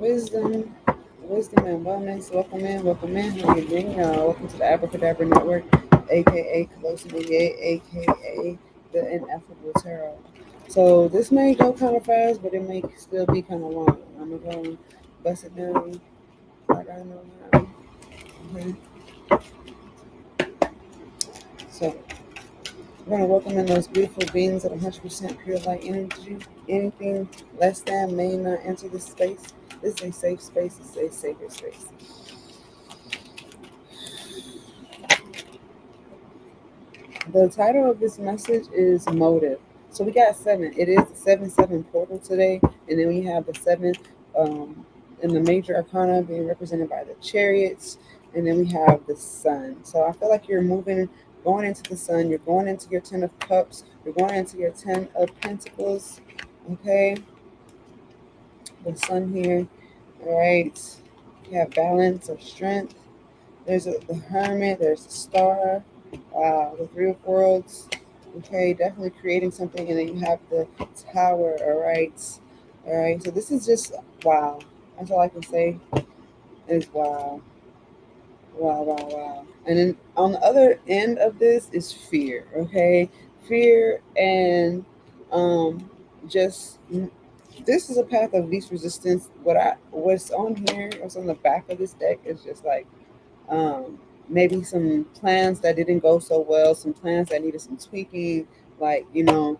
Wisdom, wisdom and wellness. Welcome in, welcome in. How you doing, y'all? Welcome to the Abracadabra Network, aka Callosum, aka the Ineffable Tarot. So this may go kind of fast, but it may still be kind of long. I'm gonna go and bust it down like I know how. Okay. So we're gonna welcome in those beautiful beings of 100% pure light energy. Anything less than may not enter this space. This is a safe space. It's a sacred space. The title of this message is Motive. So we got seven. It is the 7-7 portal today, and then we have the seven in the major arcana being represented by the chariots, and then we have the sun. So I feel like you're moving, going into the sun. You're going into your 10 of cups. You're going into your 10 of pentacles. Okay, the sun here. All right. You have balance or strength. There's the hermit. There's the star. The three of worlds. Okay, definitely creating something, and then you have the tower. All right. So this is just wow. That's all I can say is wow, wow, wow, wow. And then on the other end of this is fear. Okay, fear and just this is a path of least resistance. What's on here, what's on the back of this deck is just like maybe some plans that didn't go so well, some plans that needed some tweaking. Like, you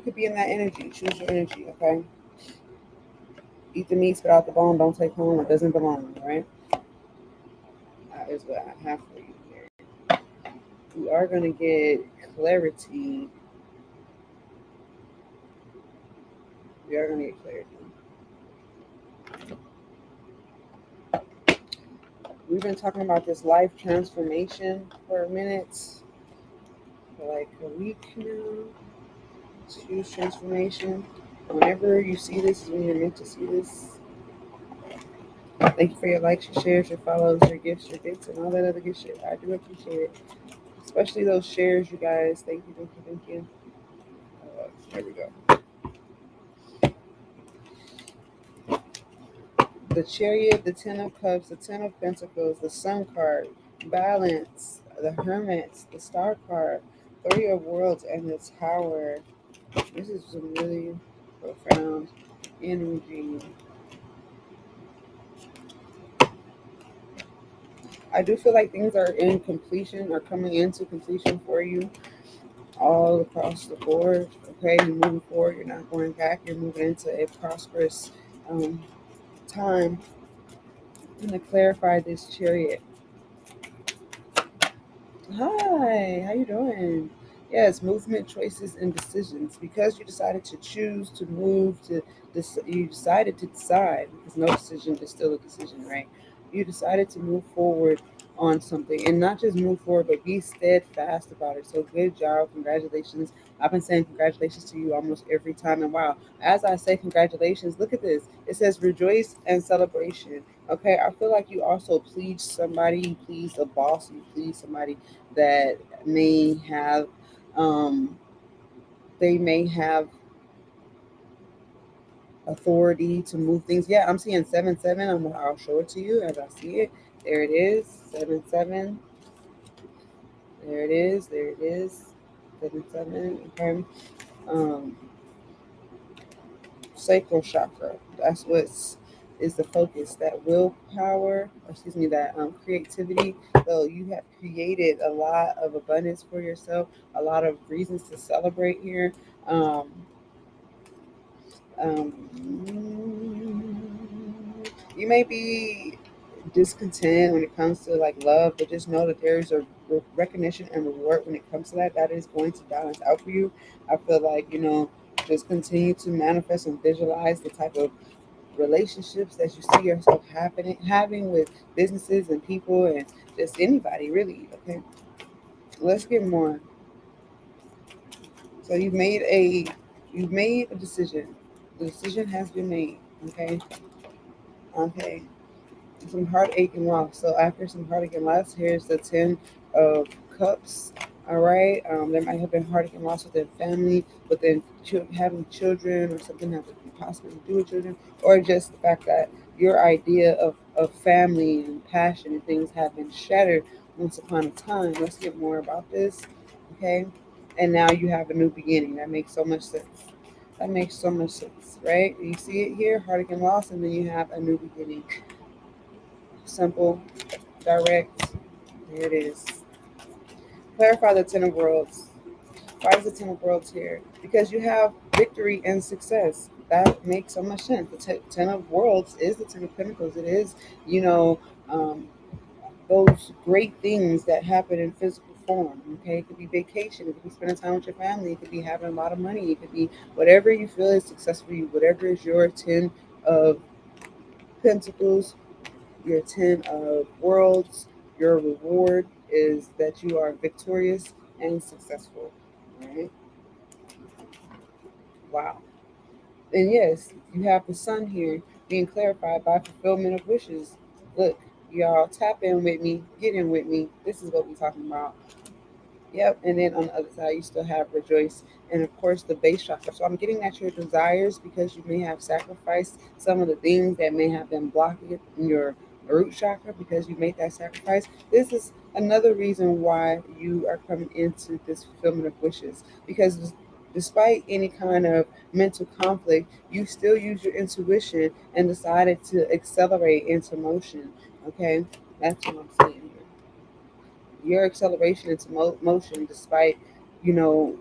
could be in that energy. Choose your energy, okay? Eat the meat, spit out the bone, don't take home what doesn't belong, right? That is what I have for you here. We are going to get clarity. We are going to get clarity. We've been talking about this life transformation for a minute, for like a week now. It's huge transformation. Whenever you see this is when you're meant to see this. Thank you for your likes, your shares, your follows, your gifts, your dates, and all that other good shit. I do appreciate it. Especially those shares, you guys. Thank you, thank you, thank you. There we go. The Chariot, the 10 of Cups, the 10 of Pentacles, the Sun card, Balance, the Hermit, the Star card, Three of Worlds, and the Tower. This is some really profound energy. I do feel like things are in completion or coming into completion for you all across the board. Okay, you're moving forward, you're not going back, you're moving into a prosperous time. I'm going to clarify this Chariot. Hi, how you doing? Yes, movement, choices, and decisions. Because you decided to choose to move to this, you decided to decide, because no decision is still a decision, right? You decided to move forward on something, and not just move forward, but be steadfast about it. So good job, congratulations. I've been saying congratulations to you almost every time, and wow, as I say congratulations, look at this. It says rejoice and celebration. Okay, I feel like you also pleased somebody, you pleased a boss, you pleased somebody that may have they may have authority to move things. Yeah, I'm seeing 7-7. I'll show it to you as I see it. There it is. 7-7. There it is. There it is. 7-7. Okay. Um Sacral chakra. That's what's is the focus, that willpower, or excuse me, that creativity. So you have created a lot of abundance for yourself, a lot of reasons to celebrate here. Um, you may be discontent when it comes to like love, but just know that there's a recognition and reward when it comes to that. That is going to balance out for you. I feel like, just continue to manifest and visualize the type of relationships that you see yourself having with businesses and people and just anybody really. Okay, let's get more. So you've made a decision. The decision has been made. Okay. Some heartache and loss. So after some heartache and loss, here's the 10 of Cups. All right. There might have been heartache and loss within family, but then having children or something happened. possibly do with children, or just the fact that your idea of family and passion and things have been shattered once upon a time. Let's get more about this, okay? And now you have a new beginning. That makes so much sense. That makes so much sense, right? You see it here, heartache and loss, and then you have a new beginning. Simple, direct. There it is. Clarify the Ten of Worlds. Why is the Ten of Worlds here? Because you have victory and success. That makes so much sense. The Ten of Worlds is the Ten of Pentacles. It is, you know, um, those great things that happen in physical form. Okay, it could be vacation, it could be spending time with your family, it could be having a lot of money, it could be whatever you feel is success for you, whatever is your 10 of Pentacles, your 10 of Worlds. Your reward is that you are victorious and successful. All right. Wow. And yes, you have the sun here being clarified by fulfillment of wishes. Look, y'all, tap in with me, get in with me. This is what we're talking about. Yep, and then on the other side, you still have rejoice, and of course the base chakra. So I'm getting at your desires because you may have sacrificed some of the things that may have been blocking in your root chakra because you made that sacrifice. This is another reason why you are coming into this fulfillment of wishes, because despite any kind of mental conflict, you still use your intuition and decided to accelerate into motion. Okay, that's what I'm saying here. Your acceleration into motion, despite, you know,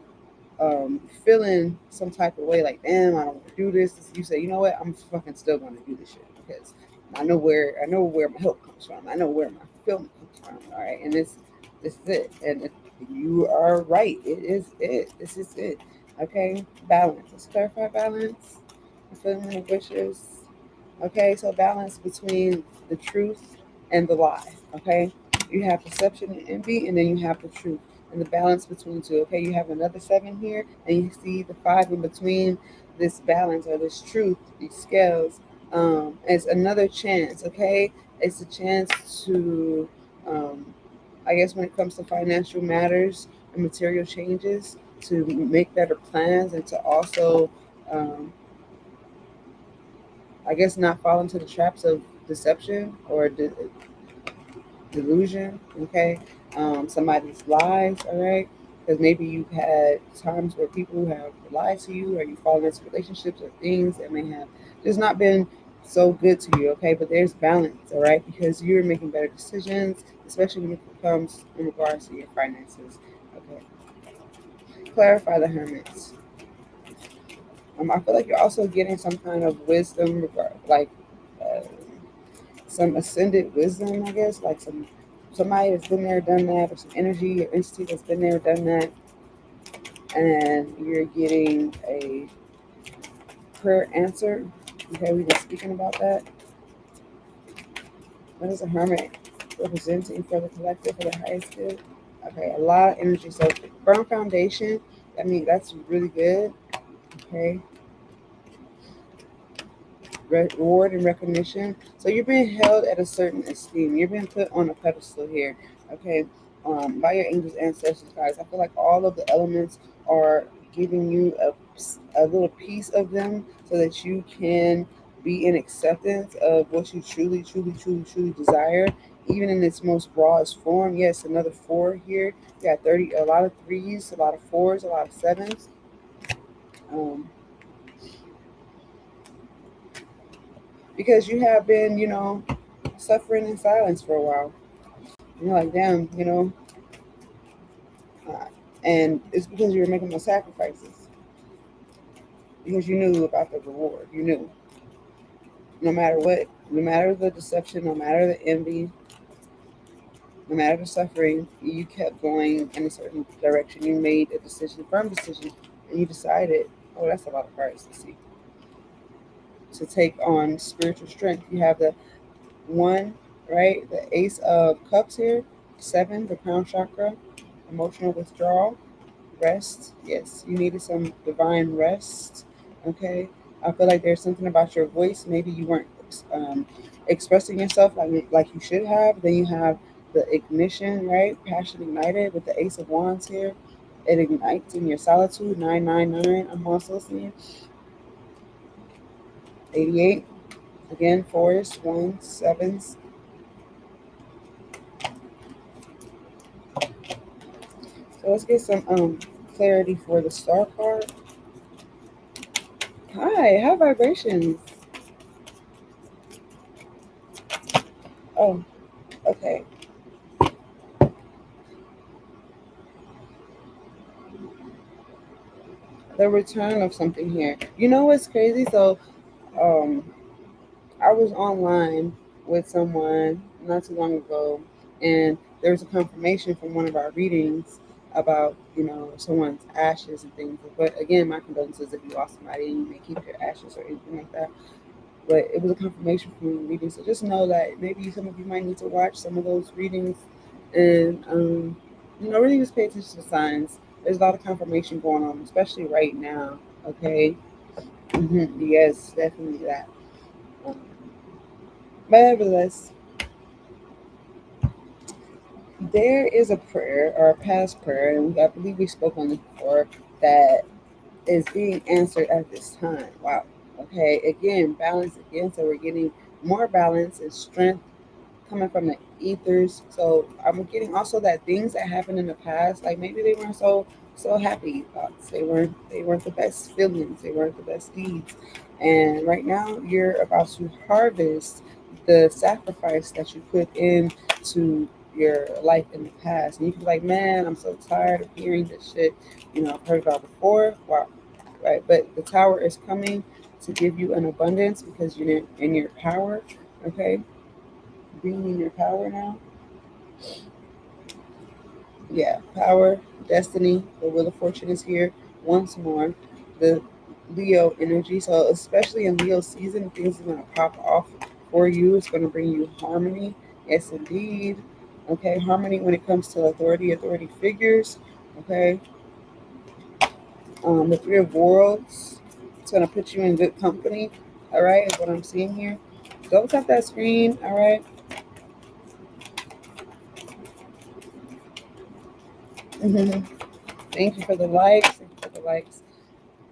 feeling some type of way, like, damn, I don't want to do this. You say, you know what, I'm fucking still going to do this shit because I know where my help comes from. I know where my fulfillment comes from. All right, and this is it. And you are right. It is it. This is it. Okay, balance. Let's clarify balance. Fulfillment of wishes. Okay, so balance between the truth and the lie. Okay, you have perception and envy, and then you have the truth and the balance between two. Okay, you have another seven here, and you see the five in between this balance or this truth, these scales. It's another chance. Okay, it's a chance to, I guess, when it comes to financial matters and material changes, to make better plans and to also, um, I guess, not fall into the traps of deception or delusion, okay? Somebody's lies, all right? Because maybe you've had times where people have lied to you, or you fall into relationships or things that may have just not been so good to you, okay? But there's balance, all right? Because you're making better decisions, especially when it comes in regards to your finances, okay? Clarify the hermits. I feel like you're also getting some kind of wisdom, like uh, some ascended wisdom, I guess, like somebody that's been there, done that, or some energy or entity that's been there, done that, and you're getting a prayer answered. Okay, we've been speaking about that. What is a hermit representing for the collective, for the highest good? Okay, a lot of energy. So firm foundation. I mean, that's really good. Okay, reward and recognition. So you're being held at a certain esteem. You're being put on a pedestal here. Okay, by your angels, ancestors, guys. I feel like all of the elements are giving you a little piece of them so that you can be in acceptance of what you truly, truly, truly, truly desire, even in its most rawest form. Yes, another four here. You got 30, a lot of threes, a lot of fours, a lot of sevens. Um, because you have been, suffering in silence for a while. You're like, damn, uh, and it's because you were making those sacrifices because you knew about the reward. You knew, no matter what, no matter the deception, no matter the envy, no matter the suffering, you kept going in a certain direction. You made a decision, a firm decision, and you decided, oh, that's a lot of cards to see, to take on spiritual strength. You have the one, right? The Ace of Cups here, seven, the crown chakra, emotional withdrawal, rest. Yes, you needed some divine rest. Okay, I feel like there's something about your voice. Maybe you weren't expressing yourself like you should have. Then you have the ignition, right? Passion ignited with the Ace of Wands here. It ignites in your solitude. 999. I'm also seeing. 88. Again, fours, ones, sevens. So let's get some clarity for the star card. Hi, high vibrations. Oh, okay. The return of something here. You know what's crazy? So, um, I was online with someone not too long ago, and there was a confirmation from one of our readings about someone's ashes and things. But again, my condolences if you lost somebody and you may keep your ashes or anything like that. But it was a confirmation from the reading, so just know that maybe some of you might need to watch some of those readings, and really just pay attention to signs. There's a lot of confirmation going on, especially right now. Okay. Yes, definitely that. Um, but nevertheless, there is a prayer or a past prayer, and I believe we spoke on this before, that is being answered at this time. Wow. Okay. Again, balance again. So we're getting more balance and strength coming from the ethers. So I'm getting also that things that happened in the past, like maybe they weren't so happy thoughts. They weren't the best feelings. They weren't the best deeds. And right now you're about to harvest the sacrifice that you put into your life in the past. And you can be like, man, I'm so tired of hearing this shit. I've heard it all before. Wow. Right. But the tower is coming to give you an abundance because you're in your power. Okay, being in your power now. Yeah, power, destiny, the wheel of fortune is here once more. The Leo energy. So especially in Leo season, things are gonna pop off for you. It's gonna bring you harmony. Yes, indeed. Okay, harmony when it comes to authority figures. Okay, the Three of Worlds. It's gonna put you in good company. All right, is what I'm seeing here. Don't tap that screen. All right. Thank you for the likes. Thank you for the likes.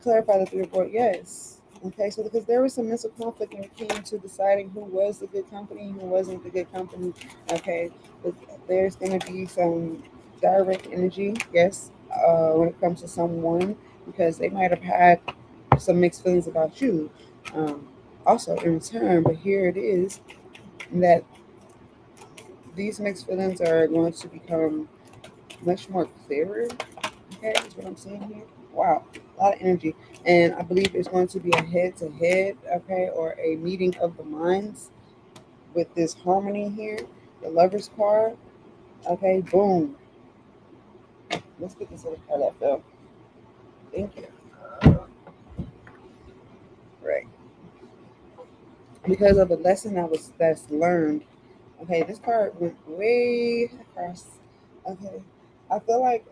Clarify the three report. Yes. Okay. So because there was some mental conflict when it came to deciding who was the good company, who wasn't the good company. Okay. But there's going to be some direct energy. Yes. When it comes to someone, because they might have had some mixed feelings about you. Um, Also in return, but here it is that these mixed feelings are going to become much more clearer. Okay, is what I'm seeing here. Wow, a lot of energy. And I believe it's going to be a head to head, okay, or a meeting of the minds with this harmony here. The lover's card. Okay, boom. Let's get this other card out though. Thank you. Right. Because of the lesson that's learned. Okay, this card went way across. Okay. I feel like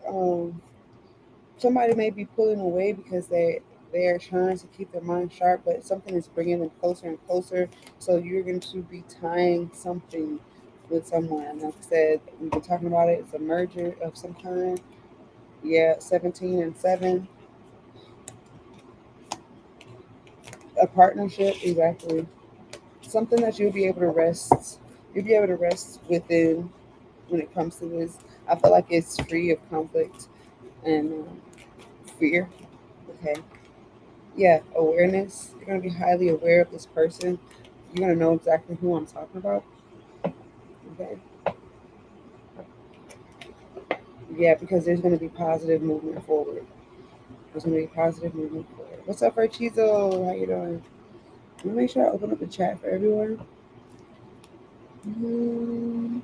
somebody may be pulling away because they're trying to keep their mind sharp, but something is bringing them closer and closer. So you're going to be tying something with someone. Like I said, we've been talking about it. It's a merger of some kind. Yeah, 17 and 7. A partnership, exactly. Something that you'll be able to rest. You'll be able to rest within when it comes to this. I feel like it's free of conflict and fear. Okay. Yeah, awareness. You're going to be highly aware of this person. You're going to know exactly who I'm talking about. Okay. Yeah, because there's going to be positive movement forward. There's going to be positive movement forward. What's up, Archizo? How you doing? Let me make sure I open up the chat for everyone. Mm,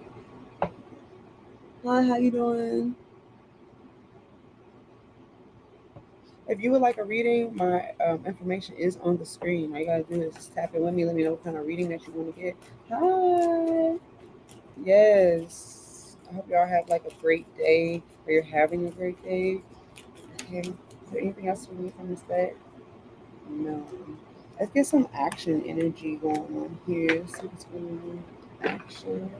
Hi, how you doing? If you would like a reading, my information is on the screen. All you gotta do is just tap in with me. Let me know what kind of reading that you want to get. Hi. Yes. I hope y'all have like a great day, or you're having a great day. Okay. Is there anything else we need from this deck? No. Let's get some action energy going on here. See what's going on. Action.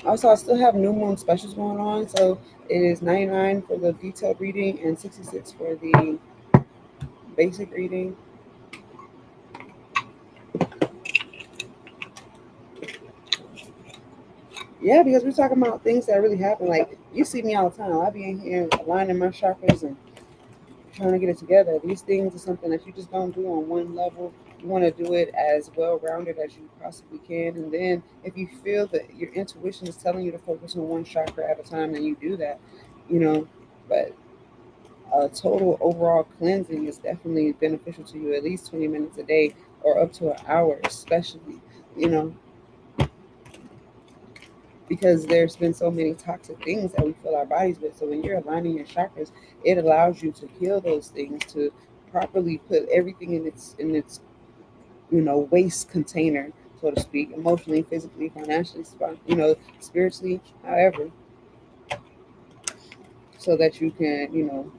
Also, I still have new moon specials going on. So it is 99 for the detailed reading and 66 for the basic reading. Yeah, because we're talking about things that really happen. Like, you see me all the time. I be in here aligning my chakras and trying to get it together. These things are something that you just don't do on one level. You want to do it as well rounded as you possibly can. And then if you feel that your intuition is telling you to focus on one chakra at a time, then you do that, you know. But a total overall cleansing is definitely beneficial to you, at least 20 minutes a day or up to an hour, especially, you know, because there's been so many toxic things that we fill our bodies with. So when you're aligning your chakras, it allows you to heal those things, to properly put everything in its waste container, so to speak, emotionally, physically, financially, spiritually, however, so that you can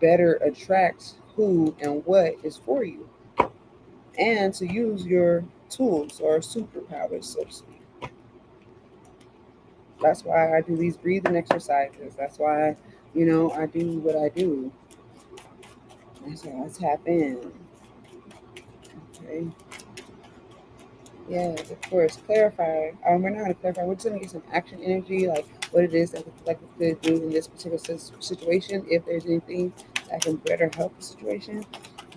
better attract who and what is for you, and to use your tools or superpowers, so to speak. That's why I do these breathing exercises. That's why, I do what I do. That's why I tap in. Okay. Yes, of course. Clarify. We're not going to clarify. We're just going to get some action energy, like what it is that the collective could do in this particular situation, if there's anything that can better help the situation.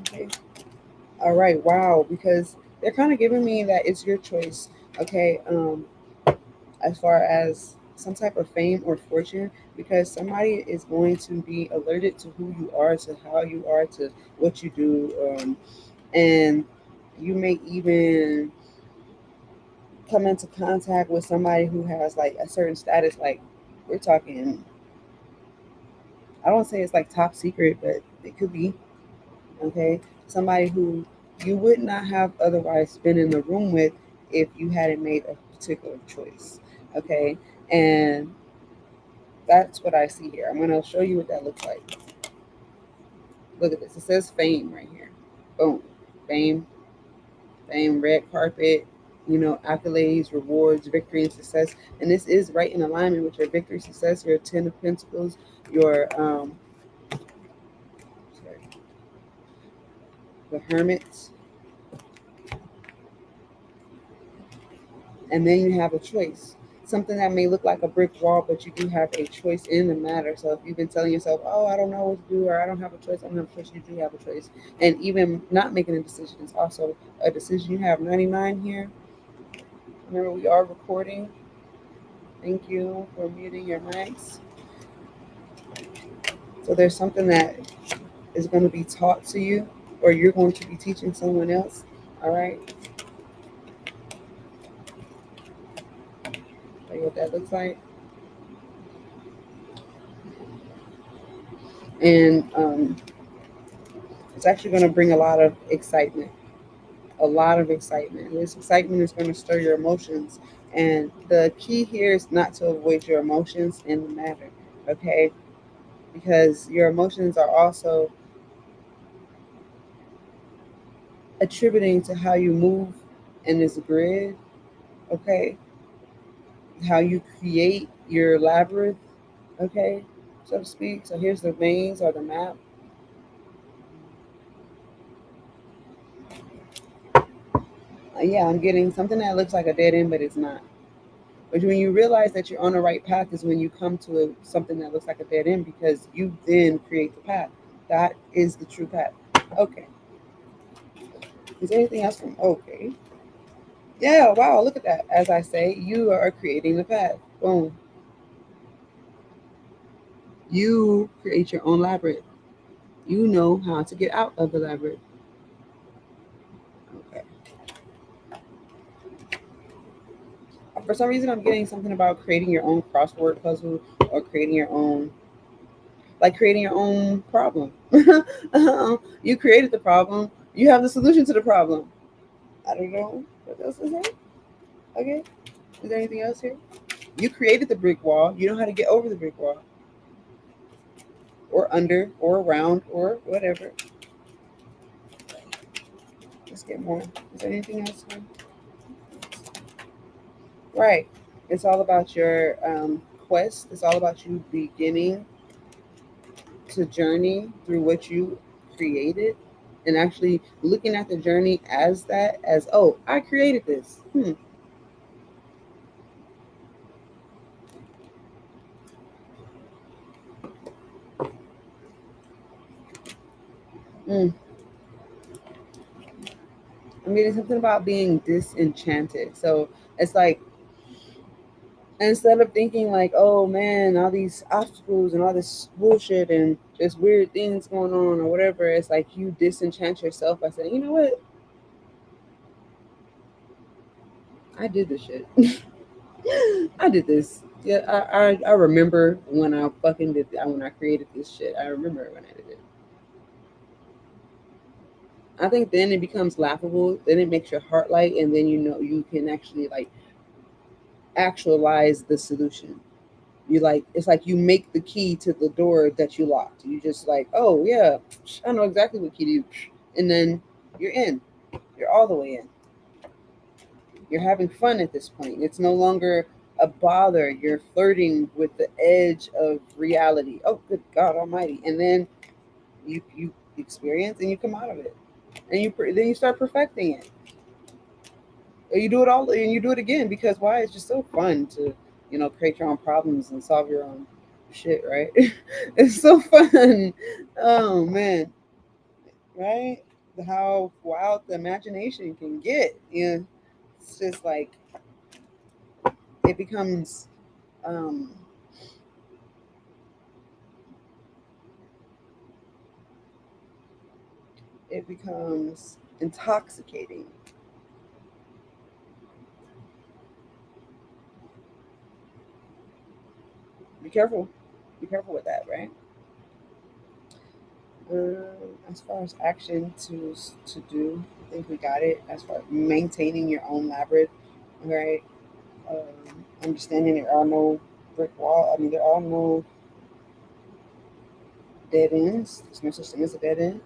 Okay. All right. Wow. Because they're kind of giving me that it's your choice. Okay. As far as some type of fame or fortune, because somebody is going to be alerted to who you are, to how you are, to what you do, and you may even come into contact with somebody who has like a certain status. Like, we're talking, I don't say it's like top secret, but it could be. Okay, somebody who you would not have otherwise been in the room with if you hadn't made a particular choice. Okay, and that's what I see here. I'm going to show you what that looks like. Look at this. It says fame right here. Boom. Fame, fame, red carpet, accolades, rewards, victory, and success. And this is right in alignment with your victory, success, your 10 of Pentacles, your sorry, the Hermits. And then you have a choice. Something that may look like a brick wall, but you do have a choice in the matter. So if you've been telling yourself, oh, I don't know what to do, or I don't have a choice, I don't have a choice, you do have a choice. And even not making a decision is also a decision. You have 99 here. Remember, we are recording. Thank you for muting your mics. So there's something that is going to be taught to you, or you're going to be teaching someone else. All right. Tell you what that looks like. And it's actually going to bring a lot of excitement. A lot of excitement. This excitement is going to stir your emotions. And the key here is not to avoid your emotions in the matter. Okay. Because your emotions are also attributing to how you move in this grid. Okay. How you create your labyrinth, okay, so to speak. So here's the maze or the map. Yeah, I'm getting something that looks like a dead end, but it's not. But when you realize that you're on the right path is when you come to something that looks like a dead end, because you then create the path. That is the true path. Okay. Is there anything else from? Okay. Yeah, wow, look at that. As I say, you are creating the path. Boom. You create your own labyrinth. You know how to get out of the labyrinth. Okay. For some reason, I'm getting something about creating your own crossword puzzle, or creating your own, like creating your own problem. You created the problem. You have the solution to the problem. I don't know what else is there. Okay. Is there anything else here? You created the brick wall. You know how to get over the brick wall, or under, or around, or whatever. Let's get more. Is there anything else here? Right. It's all about your quest. It's all about you beginning to journey through what you created and actually looking at the journey as that, as, oh, I created this. Mm. I mean, it's something about being disenchanted. So it's like, instead of thinking like, oh man, all these obstacles and all this bullshit and just weird things going on or whatever, it's like you disenchant yourself by saying, you know what, I did this shit. I did this. Yeah, I remember when I fucking did that, when I created this shit. I remember when I did it. I think then it becomes laughable. Then it makes your heart light, and then you know you can actually like actualize the solution. You like, it's like you make the key to the door that you locked. You just like, oh yeah, I know exactly what key to do, and then you're in. You're all the way in. You're having fun at this point. It's no longer a bother. You're flirting with the edge of reality. Oh, good God Almighty! And then you experience and you come out of it, and then you start perfecting it. Or you do it all, and you do it again because why? It's just so fun to create your own problems and solve your own shit, right? It's so fun. Oh man, right? How wild the imagination can get. Yeah, it's just like it becomes um it becomes intoxicating. Be careful. Be careful with that, right? As far as action to do, I think we got it. As far as maintaining your own labyrinth, right? Understanding there are no brick wall. I mean, there are no dead ends. There's no such thing as a dead end.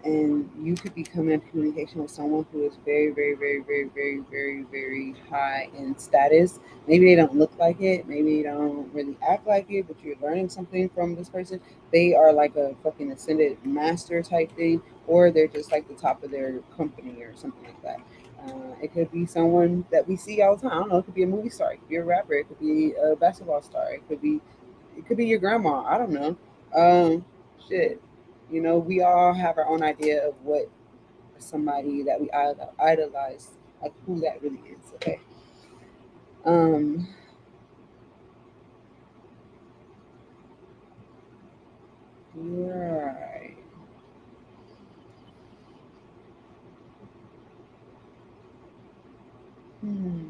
And you could become in communication with someone who is very, very, very, very, very, very, very high in status. Maybe they don't look like it, maybe they don't really act like it, but you're learning something from this person. They are like a fucking ascended master type thing, or they're just like the top of their company or something like that. It could be someone that we see all the time. I don't know. It could be a movie star. It could be a rapper. It could be a basketball star. It could be your grandma. I don't know. Shit. We all have our own idea of what somebody that we idolize, like who that really is. Okay. Um. Right. Hmm.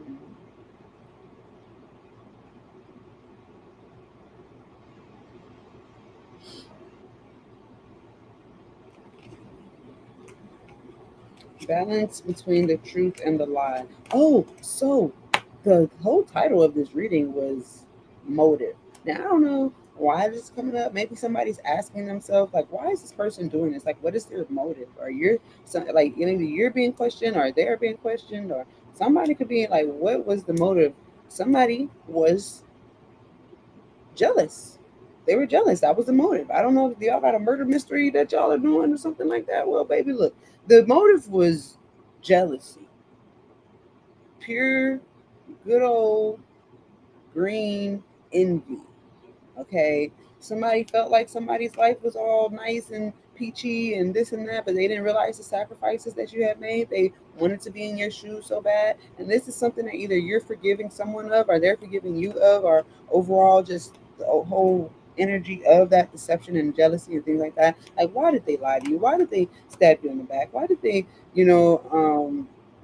Balance between the truth and the lie. Oh, so the whole title of this reading was motive. Now I don't know why this is coming up. Maybe somebody's asking themselves, like, why is this person doing this? Like, what is their motive? Or like, either you're being questioned, or they're being questioned, or somebody could be like, what was the motive? Somebody was jealous. They were jealous. That was the motive. I don't know if y'all got a murder mystery that y'all are doing or something like that. Well, baby, look, the motive was jealousy, pure, good old green envy. Okay, somebody felt like somebody's life was all nice and peachy and this and that, but they didn't realize the sacrifices that you had made. They wanted to be in your shoes so bad, and this is something that either you're forgiving someone of, or they're forgiving you of, or overall just the whole energy of that deception and jealousy and things like that. Like, why did they lie to you? Why did they stab you in the back? Why did they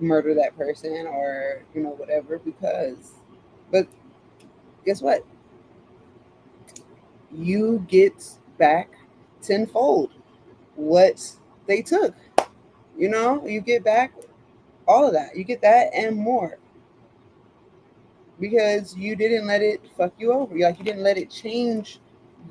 murder that person, or whatever? Because, but guess what, you get back tenfold what they took. You get back all of that. You get that and more, because you didn't let it fuck you over. Like, you didn't let it change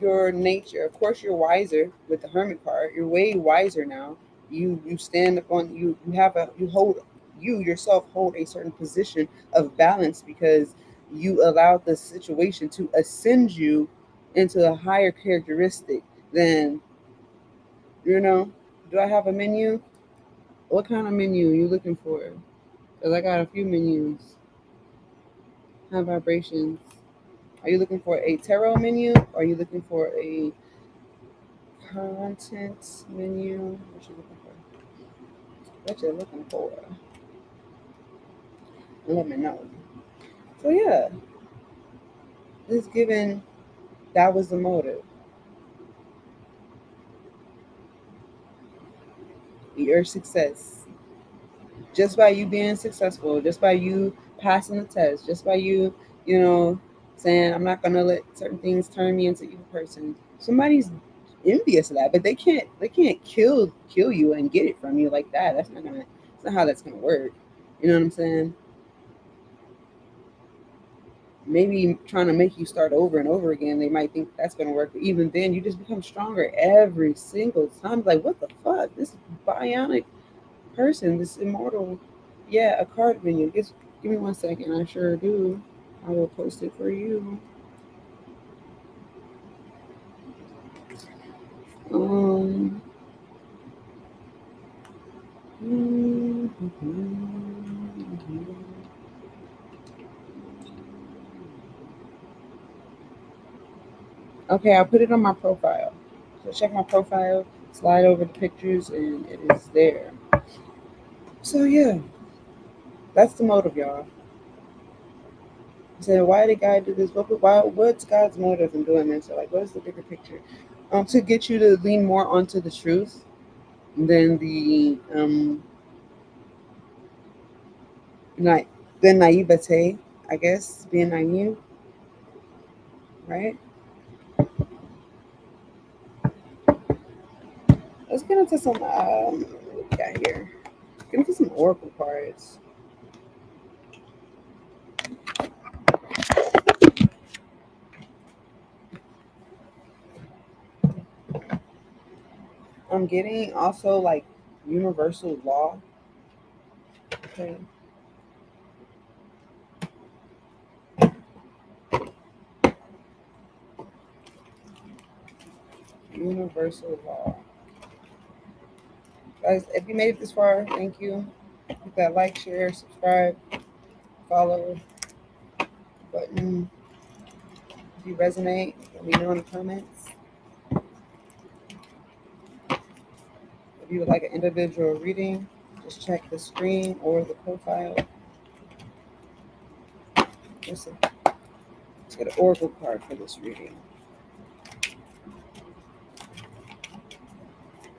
your nature. Of course, you're wiser with the hermit card. You're way wiser now. You stand upon, you have a you hold, you yourself hold a certain position of balance, because you allowed the situation to ascend you into a higher characteristic than, you know, do I have a menu? What kind of menu are you looking for? Because I got a few menus. High vibrations. Are you looking for a tarot menu? Or are you looking for a content menu? What you looking for? What you looking for? Let me know. So yeah, this given that was the motive. Your success. Just by you being successful, just by you passing the test, just by you, you know, saying I'm not gonna let certain things turn me into an evil person. Somebody's envious of that, but they can't kill you and get it from you like that. That's not how that's gonna work. You know what I'm saying? Maybe trying to make you start over and over again, they might think that's gonna work. But even then, you just become stronger every single time. Like, what the fuck? This bionic person, this immortal. Yeah, a card menu. Just give me 1 second. I sure do. I will post it for you. Um. Okay, I put it on my profile. So check my profile, slide over the pictures, and it is there. So yeah, that's the motive, y'all. I said, why did God do this? What's God's motive in doing this? So like, what is the bigger picture? To get you to lean more onto the truth than the na- than naivete, I guess, being naive, right? Let's get into some what we got here. Get into some oracle cards. I'm getting also like universal law. Okay. Universal law. Guys, if you made it this far, thank you. Hit that like, share, subscribe, follow button. If you resonate, let me know in the comments. If you would like an individual reading, just check the screen or the profile. Listen, let's get an oracle card for this reading.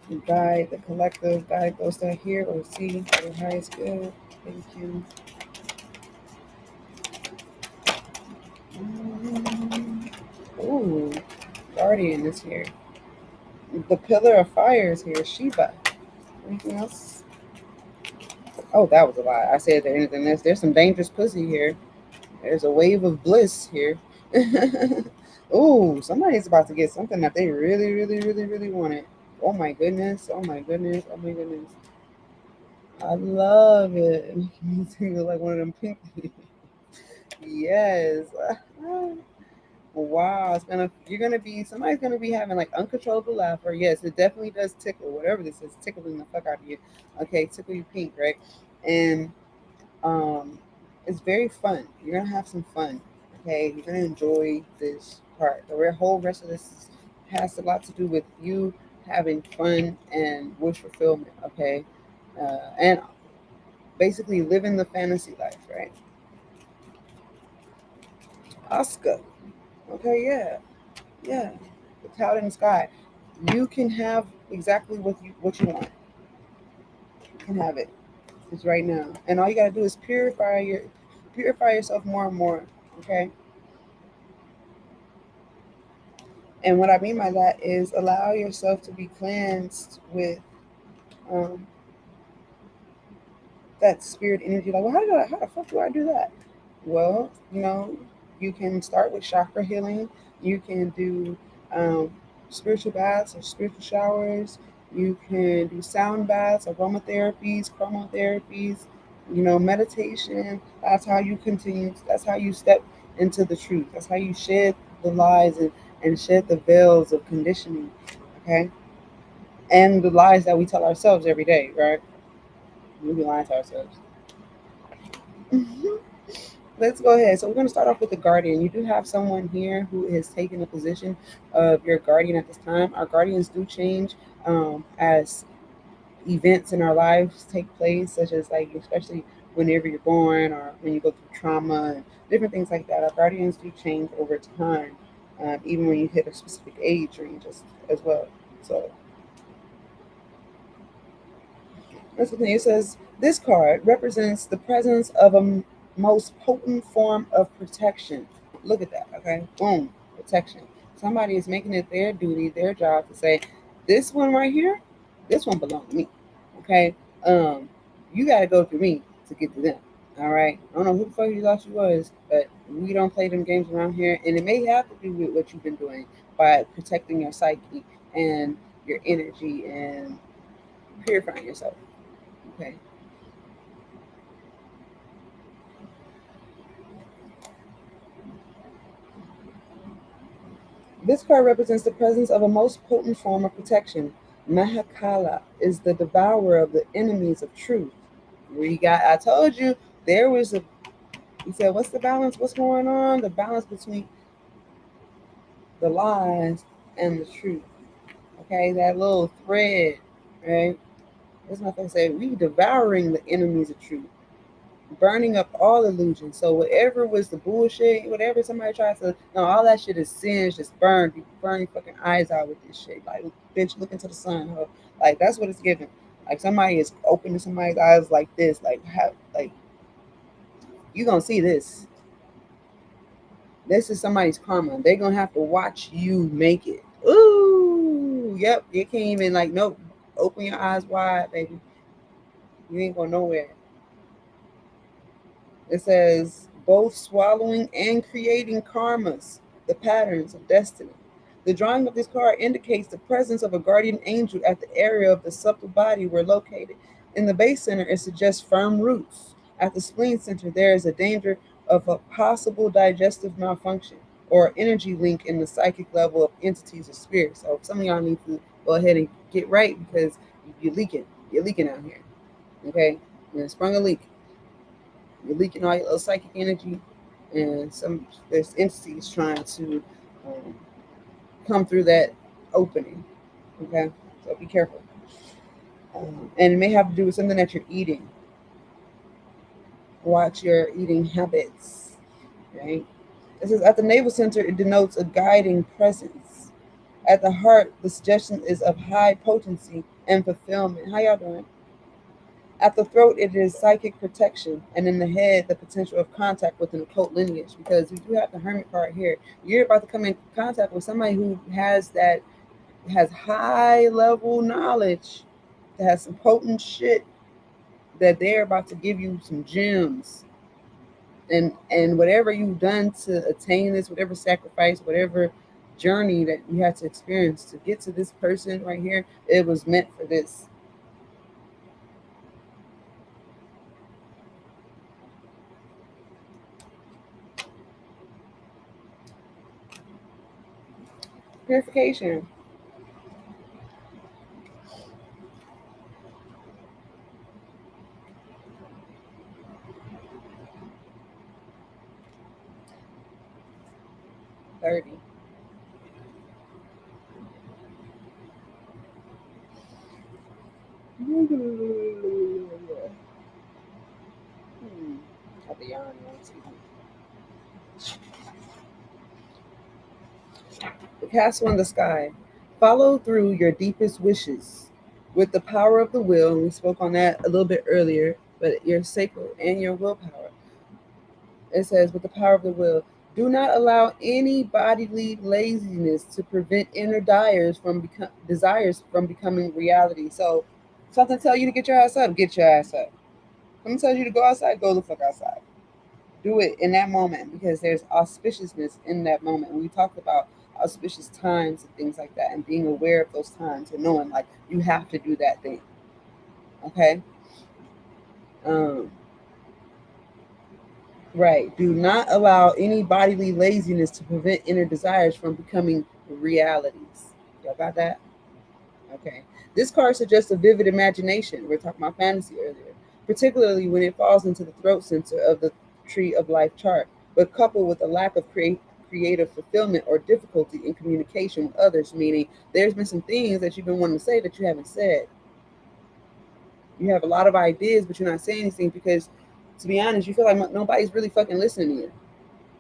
The guide, the collective, guide those that hear or see the highest good. Thank you. Ooh, Guardian is here. The Pillar of Fire is here. Shiva. Anything else? Oh, that was a lie. I said there anything else. There's some dangerous pussy here. There's a wave of bliss here. Oh, somebody's about to get something that they really, really, really, really wanted. Oh my goodness. Oh my goodness. Oh my goodness. I love it. You look like one of them pink. Yes. Wow, you're gonna be somebody's gonna be having like uncontrollable laughter. Yes, it definitely does tickle. Whatever this is, tickling the fuck out of you. Okay, tickle you pink, right? And um, it's very fun. You're gonna have some fun. Okay, you're gonna enjoy this part. The whole rest of this has a lot to do with you having fun and wish fulfillment. Okay, and basically living the fantasy life, right? Oscar. Okay, yeah, yeah. The cloud in the sky. You can have exactly what you want. You can have it. It's right now, and all you gotta do is purify yourself more and more. Okay. And what I mean by that is allow yourself to be cleansed with um, that spirit energy. Like, well, how the fuck do I do that? Well, you can start with chakra healing. You can do um, spiritual baths or spiritual showers. You can do sound baths, aromatherapies, chromotherapies, meditation. That's how you continue. That's how you step into the truth. That's how you shed the lies and shed the veils of conditioning, okay? And the lies that we tell ourselves every day, right? We be lying to ourselves. Let's go ahead. So we're going to start off with the guardian. You do have someone here who is taking the position of your guardian at this time. Our guardians do change as events in our lives take place, such as like especially whenever you're born or when you go through trauma and different things like that. Our guardians do change over time, even when you hit a specific age range as well. So that's the thing. It says this card represents the presence of a most potent form of protection. Look at that. Okay, boom, protection. Somebody is making it their duty, their job to say, this one right here, this one belongs to me. Okay, you got to go through me to get to them. All right. I don't know who the fuck you thought you was, but we don't play them games around here, and it may have to do with what you've been doing by protecting your psyche and your energy and purifying yourself. Okay. This card represents the presence of a most potent form of protection. Mahakala is the devourer of the enemies of truth. We got, I told you, there was a, he said, what's the balance? What's going on? The balance between the lies and the truth. Okay, that little thread, right? This motherfucker said, we devouring the enemies of truth, burning up all illusions. So whatever was the bullshit, whatever somebody tries to, no, all that shit is singed, just burned. You burn your fucking eyes out with this shit. Like, bitch, look into the sun, huh? Like that's what it's giving. Like somebody is opening somebody's eyes like this. Like how, like you gonna see this. This is somebody's karma. They're gonna have to watch you make it. Ooh, yep. You can't even like nope. Open your eyes wide, baby. You ain't going nowhere. It says both swallowing and creating karmas, the patterns of destiny. The drawing of this card indicates the presence of a guardian angel at the area of the subtle body we're located. In the base center, it suggests firm roots. At the spleen center, there is a danger of a possible digestive malfunction or energy link in the psychic level of entities or spirits. So some of y'all need to go ahead and get right because you're leaking. You're leaking out here. Okay? You sprung a leak. You're leaking all your little psychic energy, and some there's entities trying to um, come through that opening. Okay, so be careful. And it may have to do with something that you're eating. Watch your eating habits. Right. It says at the navel center, it denotes a guiding presence. At the heart, the suggestion is of high potency and fulfillment. How y'all doing? At the throat, it is psychic protection, and in the head, the potential of contact with an occult lineage. Because we do have the hermit card here. You're about to come in contact with somebody who has high level knowledge, that has some potent shit that they're about to give you some gems. And whatever you've done to attain this, whatever sacrifice, whatever journey that you had to experience to get to this person right here, it was meant for this. Purification. 30. I'll be on the castle in the sky. Follow through your deepest wishes with the power of the will. And we spoke on that a little bit earlier, but your sacral and your willpower. It says, with the power of the will, do not allow any bodily laziness to prevent inner desires from becoming reality. So, something tell you to get your ass up, get your ass up. Something tells you to go outside, go the fuck outside. Do it in that moment because there's auspiciousness in that moment. And we talked about auspicious times and things like that, and being aware of those times and knowing like you have to do that thing. Okay. Um, Right. Do not allow any bodily laziness to prevent inner desires from becoming realities. Y'all got that? Okay. This card suggests a vivid imagination. We were talking about fantasy earlier, particularly when it falls into the throat center of the tree of life chart, but coupled with a lack of creative fulfillment or difficulty in communication with others, meaning there's been some things that you've been wanting to say that you haven't said. You have a lot of ideas, but you're not saying anything because, to be honest, you feel like nobody's really fucking listening to you,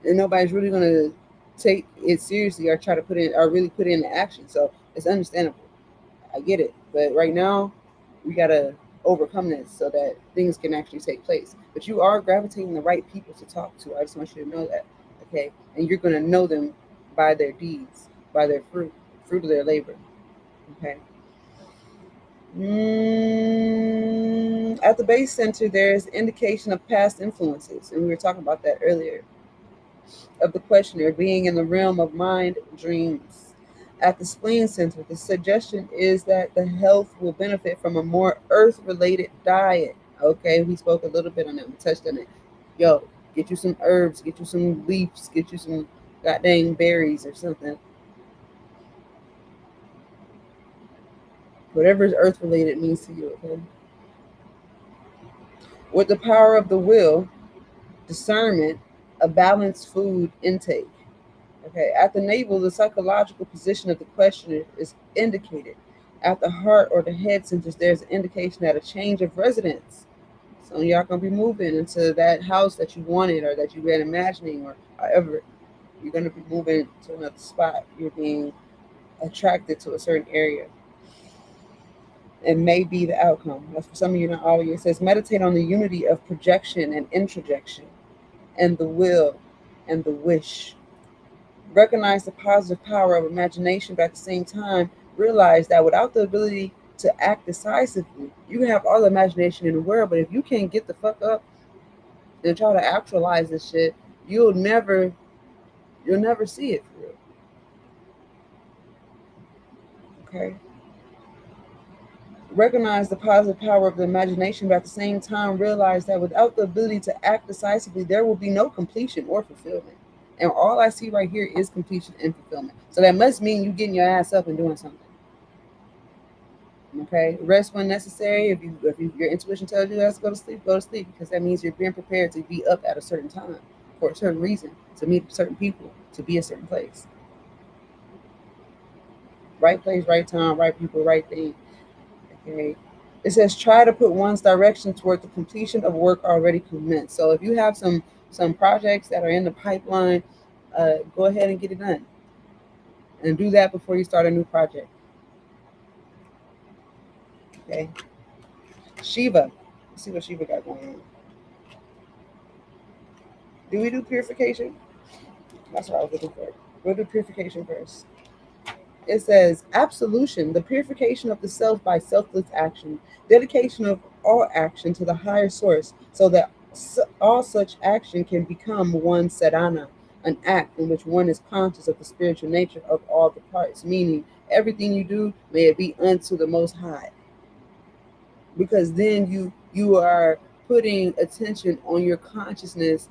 and nobody's really gonna take it seriously or try to put in or really put it into action. So it's understandable. I get it, but right now we gotta overcome this so that things can actually take place. But you are gravitating the right people to talk to. I just want you to know that, okay? And you're gonna know them by their deeds, by their fruit of their labor, okay? At the base center, there's indication of past influences, and we were talking about that earlier, of the questioner being in the realm of mind dreams. At the spleen center, the suggestion is that the health will benefit from a more earth related diet. Okay, we spoke a little bit on that, we touched on it. Yo, get you some herbs, get you some leaves, get you some goddamn berries or something. Whatever is earth related means to you, okay? With the power of the will, discernment, a balanced food intake. Okay, at the navel, the psychological position of the questioner is indicated. At the heart or the head centers, there's an indication that a change of residence. So y'all gonna be moving into that house that you wanted or that you've been imagining, or however you're gonna be moving to another spot. You're being attracted to a certain area. It may be the outcome. That's for some of you, not all of you. It says meditate on the unity of projection and introjection, and the will and the wish. Recognize the positive power of imagination, but at the same time, realize that without the ability to act decisively, you can have all the imagination in the world, but if you can't get the fuck up and try to actualize this shit, you'll never you'll never see it for real. Okay? Recognize the positive power of the imagination, but at the same time, realize that without the ability to act decisively, there will be no completion or fulfillment. And all I see right here is completion and fulfillment. So that must mean you getting your ass up and doing something. Okay, rest when necessary. If your intuition tells you to go to sleep, because that means you're being prepared to be up at a certain time for a certain reason, to meet certain people, to be a certain place. Right place, right time, right people, right thing. Okay. It says try to put one's direction toward the completion of work already commenced. So if you have some projects that are in the pipeline, go ahead and get it done, and do that before you start a new project. Okay. Shiva. Let's see what Shiva got going on. Do we do purification? That's what I was looking for. We'll do purification first. It says absolution, the purification of the self by selfless action, dedication of all action to the higher source, so that all such action can become one sadhana, an act in which one is conscious of the spiritual nature of all the parts, meaning everything you do, may it be unto the Most High. Because then you are putting attention on your consciousness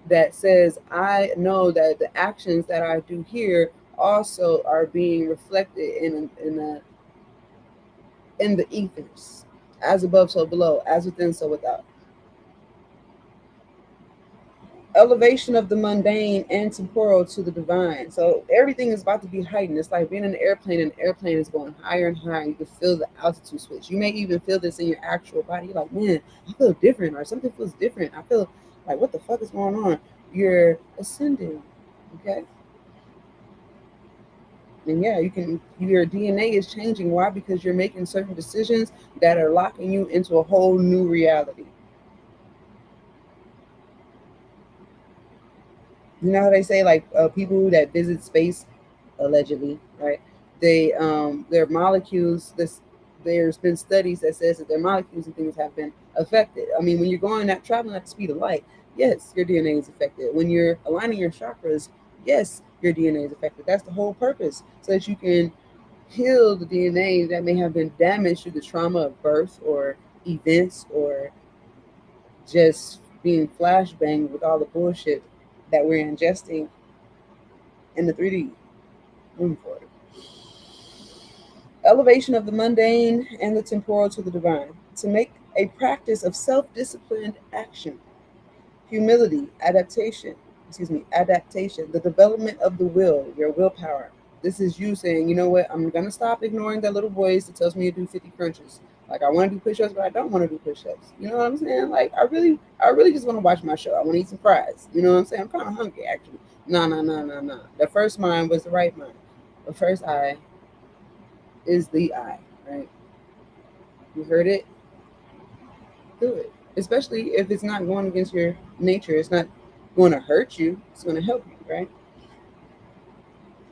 that says, I know that the actions that I do here also are being reflected in the ethers, as above, so below, as within, so without. Elevation of the mundane and temporal to the divine. So everything is about to be heightened. It's like being in an airplane, and the airplane is going higher and higher. You can feel the altitude switch. You may even feel this in your actual body. You're like, man, I feel different, or something feels different. I feel like, what the fuck is going on? You're ascending. Okay. And yeah, your DNA is changing. Why? Because you're making certain decisions that are locking you into a whole new reality. You know how they say, like, people that visit space, allegedly, right? Their molecules. There's been studies that says that their molecules and things have been affected. I mean, when you're going that traveling at the speed of light, yes, your DNA is affected. When you're aligning your chakras, yes, your DNA is affected. That's the whole purpose, so that you can heal the DNA that may have been damaged through the trauma of birth or events or just being flashbanged with all the bullshit that we're ingesting in the 3D. Moving forward. Elevation of the mundane and the temporal to the divine. To make a practice of self-disciplined action, humility, adaptation, the development of the will, your willpower. This is you saying, you know what, I'm gonna stop ignoring that little voice that tells me to do 50 crunches. Like I want to do push-ups, but I don't want to do push-ups. You know what I'm saying? Like I really just want to watch my show. I want to eat some fries. You know what I'm saying? I'm kind of hungry actually. No, no, no, no, no. The first mind was the right mind. The first eye is the eye, right? You heard it, do it. Especially if it's not going against your nature. It's not going to hurt you. It's going to help you, right?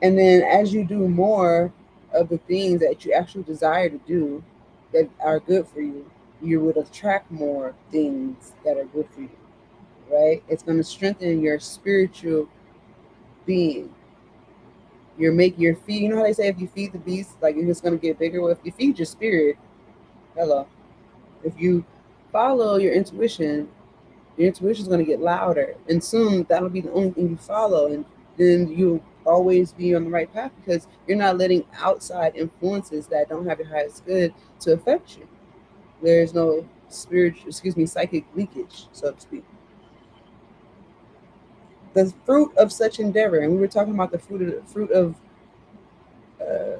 And then as you do more of the things that you actually desire to do that are good for you, you would attract more things that are good for you, right? It's going to strengthen your spiritual being. Your feed. You know how they say if you feed the beast, like it's just going to get bigger. Well, if you feed your spirit, hello. If you follow your intuition is going to get louder, and soon that'll be the only thing you follow, and then you'll always be on the right path because you're not letting outside influences that don't have your highest good to affect you. There's no psychic leakage, so to speak. The fruit of such endeavor, and we were talking about the fruit of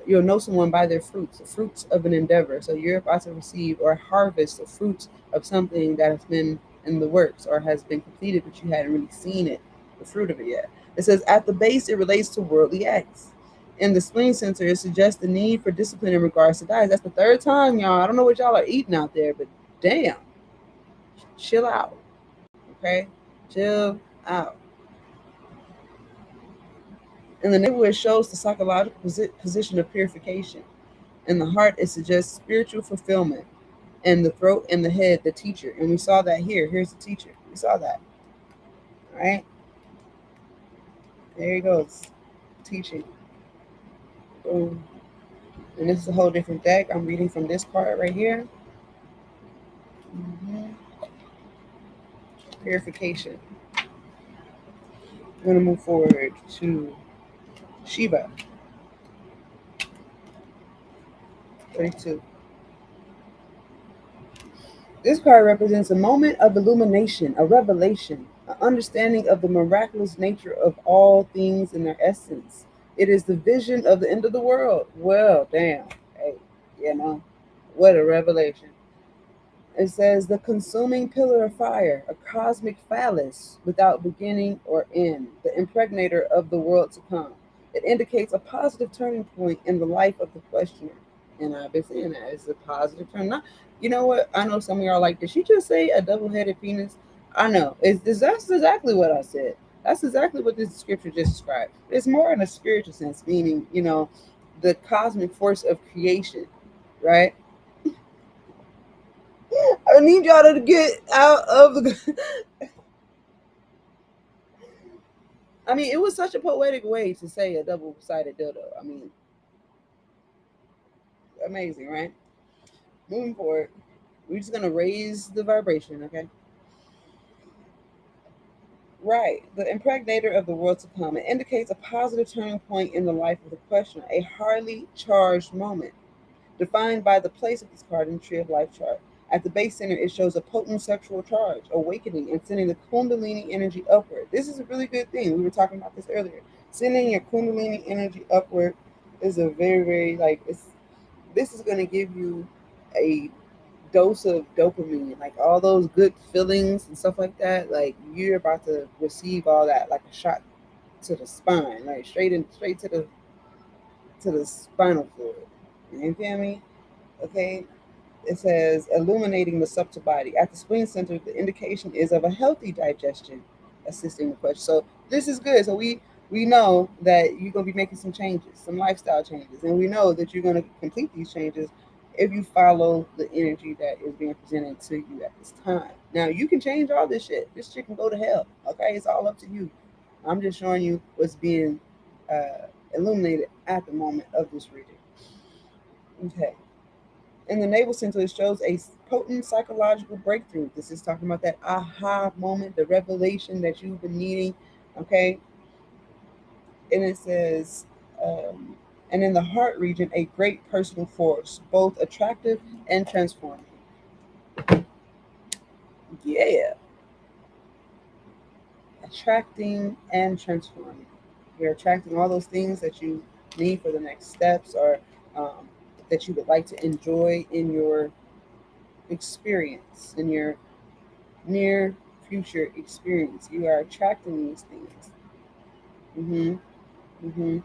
you'll know someone by their fruits, the fruits of an endeavor. So you're about to receive or harvest the fruits of something that has been in the works or has been completed, but you hadn't really seen it, the fruit of it yet. It says at the base, it relates to worldly acts. In the spleen center, it suggests the need for discipline in regards to diets. That's the third time, y'all. I don't know what y'all are eating out there, but damn, chill out, okay? Chill out. In the neighborhood, it shows the psychological position of purification. In the heart, it suggests spiritual fulfillment. And the throat and the head, the teacher. And we saw that here. Here's the teacher. We saw that. All right. There he goes. Teaching. Boom. And this is a whole different deck. I'm reading from this card right here. hmm Purification. I'm going to move forward to Shiva. 32. This card represents a moment of illumination, a revelation, an understanding of the miraculous nature of all things in their essence. It is the vision of the end of the world. Well, damn. Hey, you know, what a revelation. It says the consuming pillar of fire, a cosmic phallus without beginning or end, the impregnator of the world to come. It indicates a positive turning point in the life of the questioner. And I've been saying that it's a positive turn. Not, you know what? I know some of y'all like, did she just say a double-headed penis? I know. That's exactly what I said. That's exactly what this scripture just described. It's more in a spiritual sense, meaning, the cosmic force of creation, right? I need y'all to get out of the. I mean, it was such a poetic way to say a double-sided dildo. I mean, amazing, right? Moving forward, we're just gonna raise the vibration, okay? Right. The impregnator of the world to come. It indicates a positive turning point in the life of the questioner, a highly charged moment, defined by the place of this card in the Tree of Life chart. At the base center, it shows a potent sexual charge, awakening and sending the Kundalini energy upward. This is a really good thing. We were talking about this earlier. Sending your Kundalini energy upward is a very, very this is going to give you a dose of dopamine, like all those good feelings and stuff like that. Like you're about to receive all that like a shot to the spine, like straight to the spinal fluid. You feel me? Okay. It says illuminating the subtle body. At the spleen center, the indication is of a healthy digestion, assisting the question. So this is good. So we know that you're gonna be making some changes, some lifestyle changes, and we know that you're gonna complete these changes if you follow the energy that is being presented to you at this time. Now you can change all this shit. This shit can go to hell. Okay, it's all up to you. I'm just showing you what's being illuminated at the moment of this reading. Okay. In the navel center, it shows a potent psychological breakthrough. This is talking about that aha moment, the revelation that you've been needing. Okay, and it says, um, and in the heart region, a great personal force, both attractive and transforming. Yeah, attracting and transforming. You're attracting all those things that you need for the next steps, or um, that you would like to enjoy in your experience, in your near future experience. You are attracting these things. hmm hmm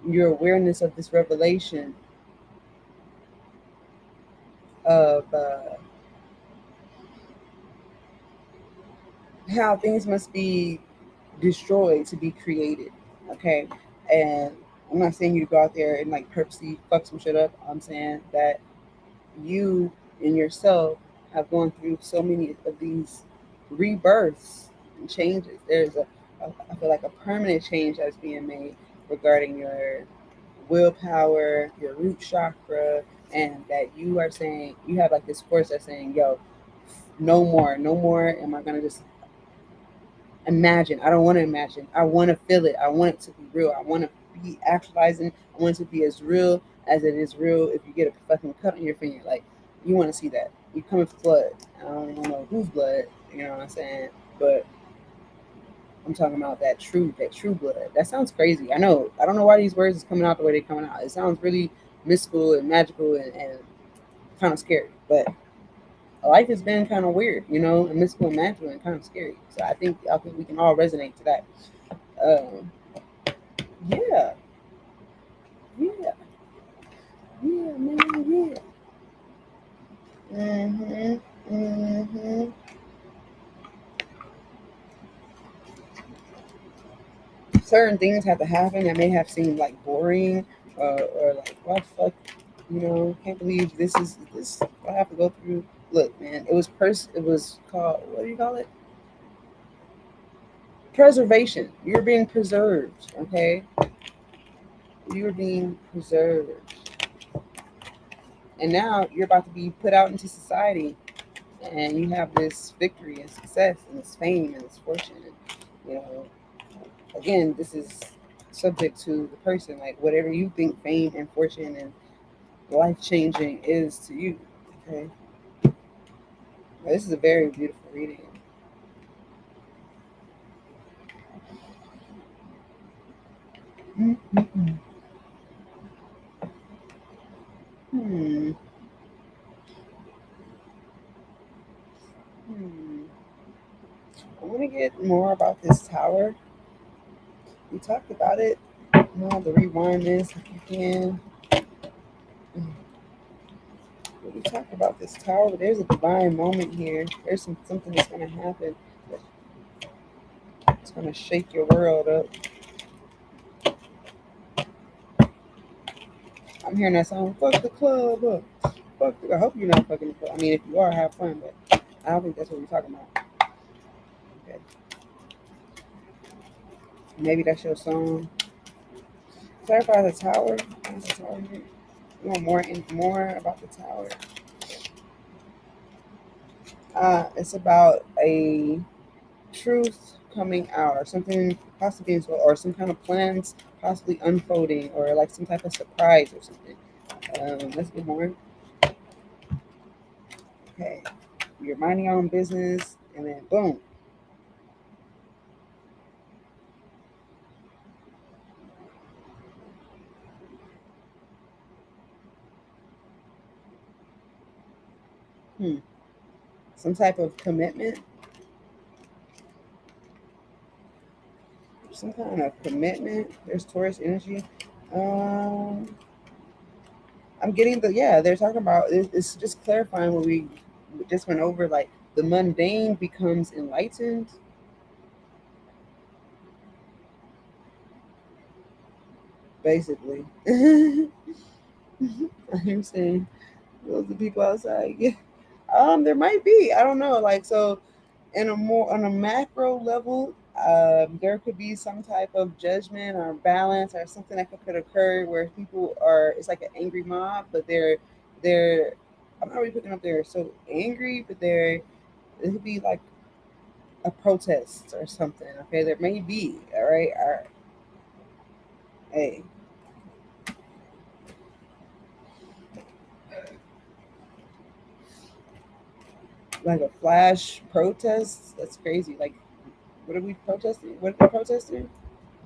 Your awareness of this revelation of how things must be destroyed to be created. Okay, and I'm not saying you to go out there and like purposely fuck some shit up. I'm saying that you and yourself have gone through so many of these rebirths and changes. I feel like a permanent change that's being made regarding your willpower, your root chakra, and that you are saying you have like this force that's saying, "Yo, no more, no more. Am I gonna just imagine? I don't want to imagine. I want to feel it. I want it to be real. I want to be actualizing. I want it to be as real as it is real. If you get a fucking cut on your finger, like you want to see that. You come with blood. I don't even know whose blood. You know what I'm saying? But I'm talking about that true blood. That sounds crazy. I know. I don't know why these words is coming out the way they're coming out. It sounds really mystical and magical and kind of scary. But life has been kind of weird, you know, and mystical and magical and kind of scary. So I think we can all resonate to that. Um, yeah, yeah, yeah, man, yeah. Mhm, mhm. Certain things have to happen that may have seemed like boring, or like what the fuck, you know? Can't believe this. I have to go through. Look, man, It was called, what do you call it? Preservation. You're being preserved. Okay, you're being preserved, and now you're about to be put out into society, and you have this victory and success and this fame and this fortune. And, you know, again, this is subject to the person. Like whatever you think fame and fortune and life changing is to you. Okay, this is a very beautiful reading. Mm-mm-mm. Hmm. Hmm. I want to get more about this tower. We talked about it. You know, the rewind this if you can. We talked about this tower, but there's a divine moment here. There's something that's going to happen. It's going to shake your world up. I'm hearing that song, fuck the club up. I hope you're not fucking the club. I mean, if you are, have fun, but I don't think that's what we're talking about. Okay. Maybe that's your song. Clarify the tower. What's the tower here? You want more about the tower? It's about a truth coming out, or something possibly, or some kind of plans possibly unfolding, or like some type of surprise or something. Let's get more. Okay, you're minding your own business, and then boom. Hmm. Some type of commitment, some kind of commitment. There's Taurus energy. Um, I'm getting the, yeah. They're talking about it's just clarifying what we just went over. Like the mundane becomes enlightened, basically. I'm saying those are the people outside. Yeah. There might be. I don't know. Like so, in a more on a macro level, there could be some type of judgment or balance or something that could occur where people are. It's like an angry mob, but they're I'm not really picking up they're so angry, but it could be like a protest or something. Okay, there may be. All right. Hey, like a flash protest. That's crazy. Like, what are we protesting? What are we protesting?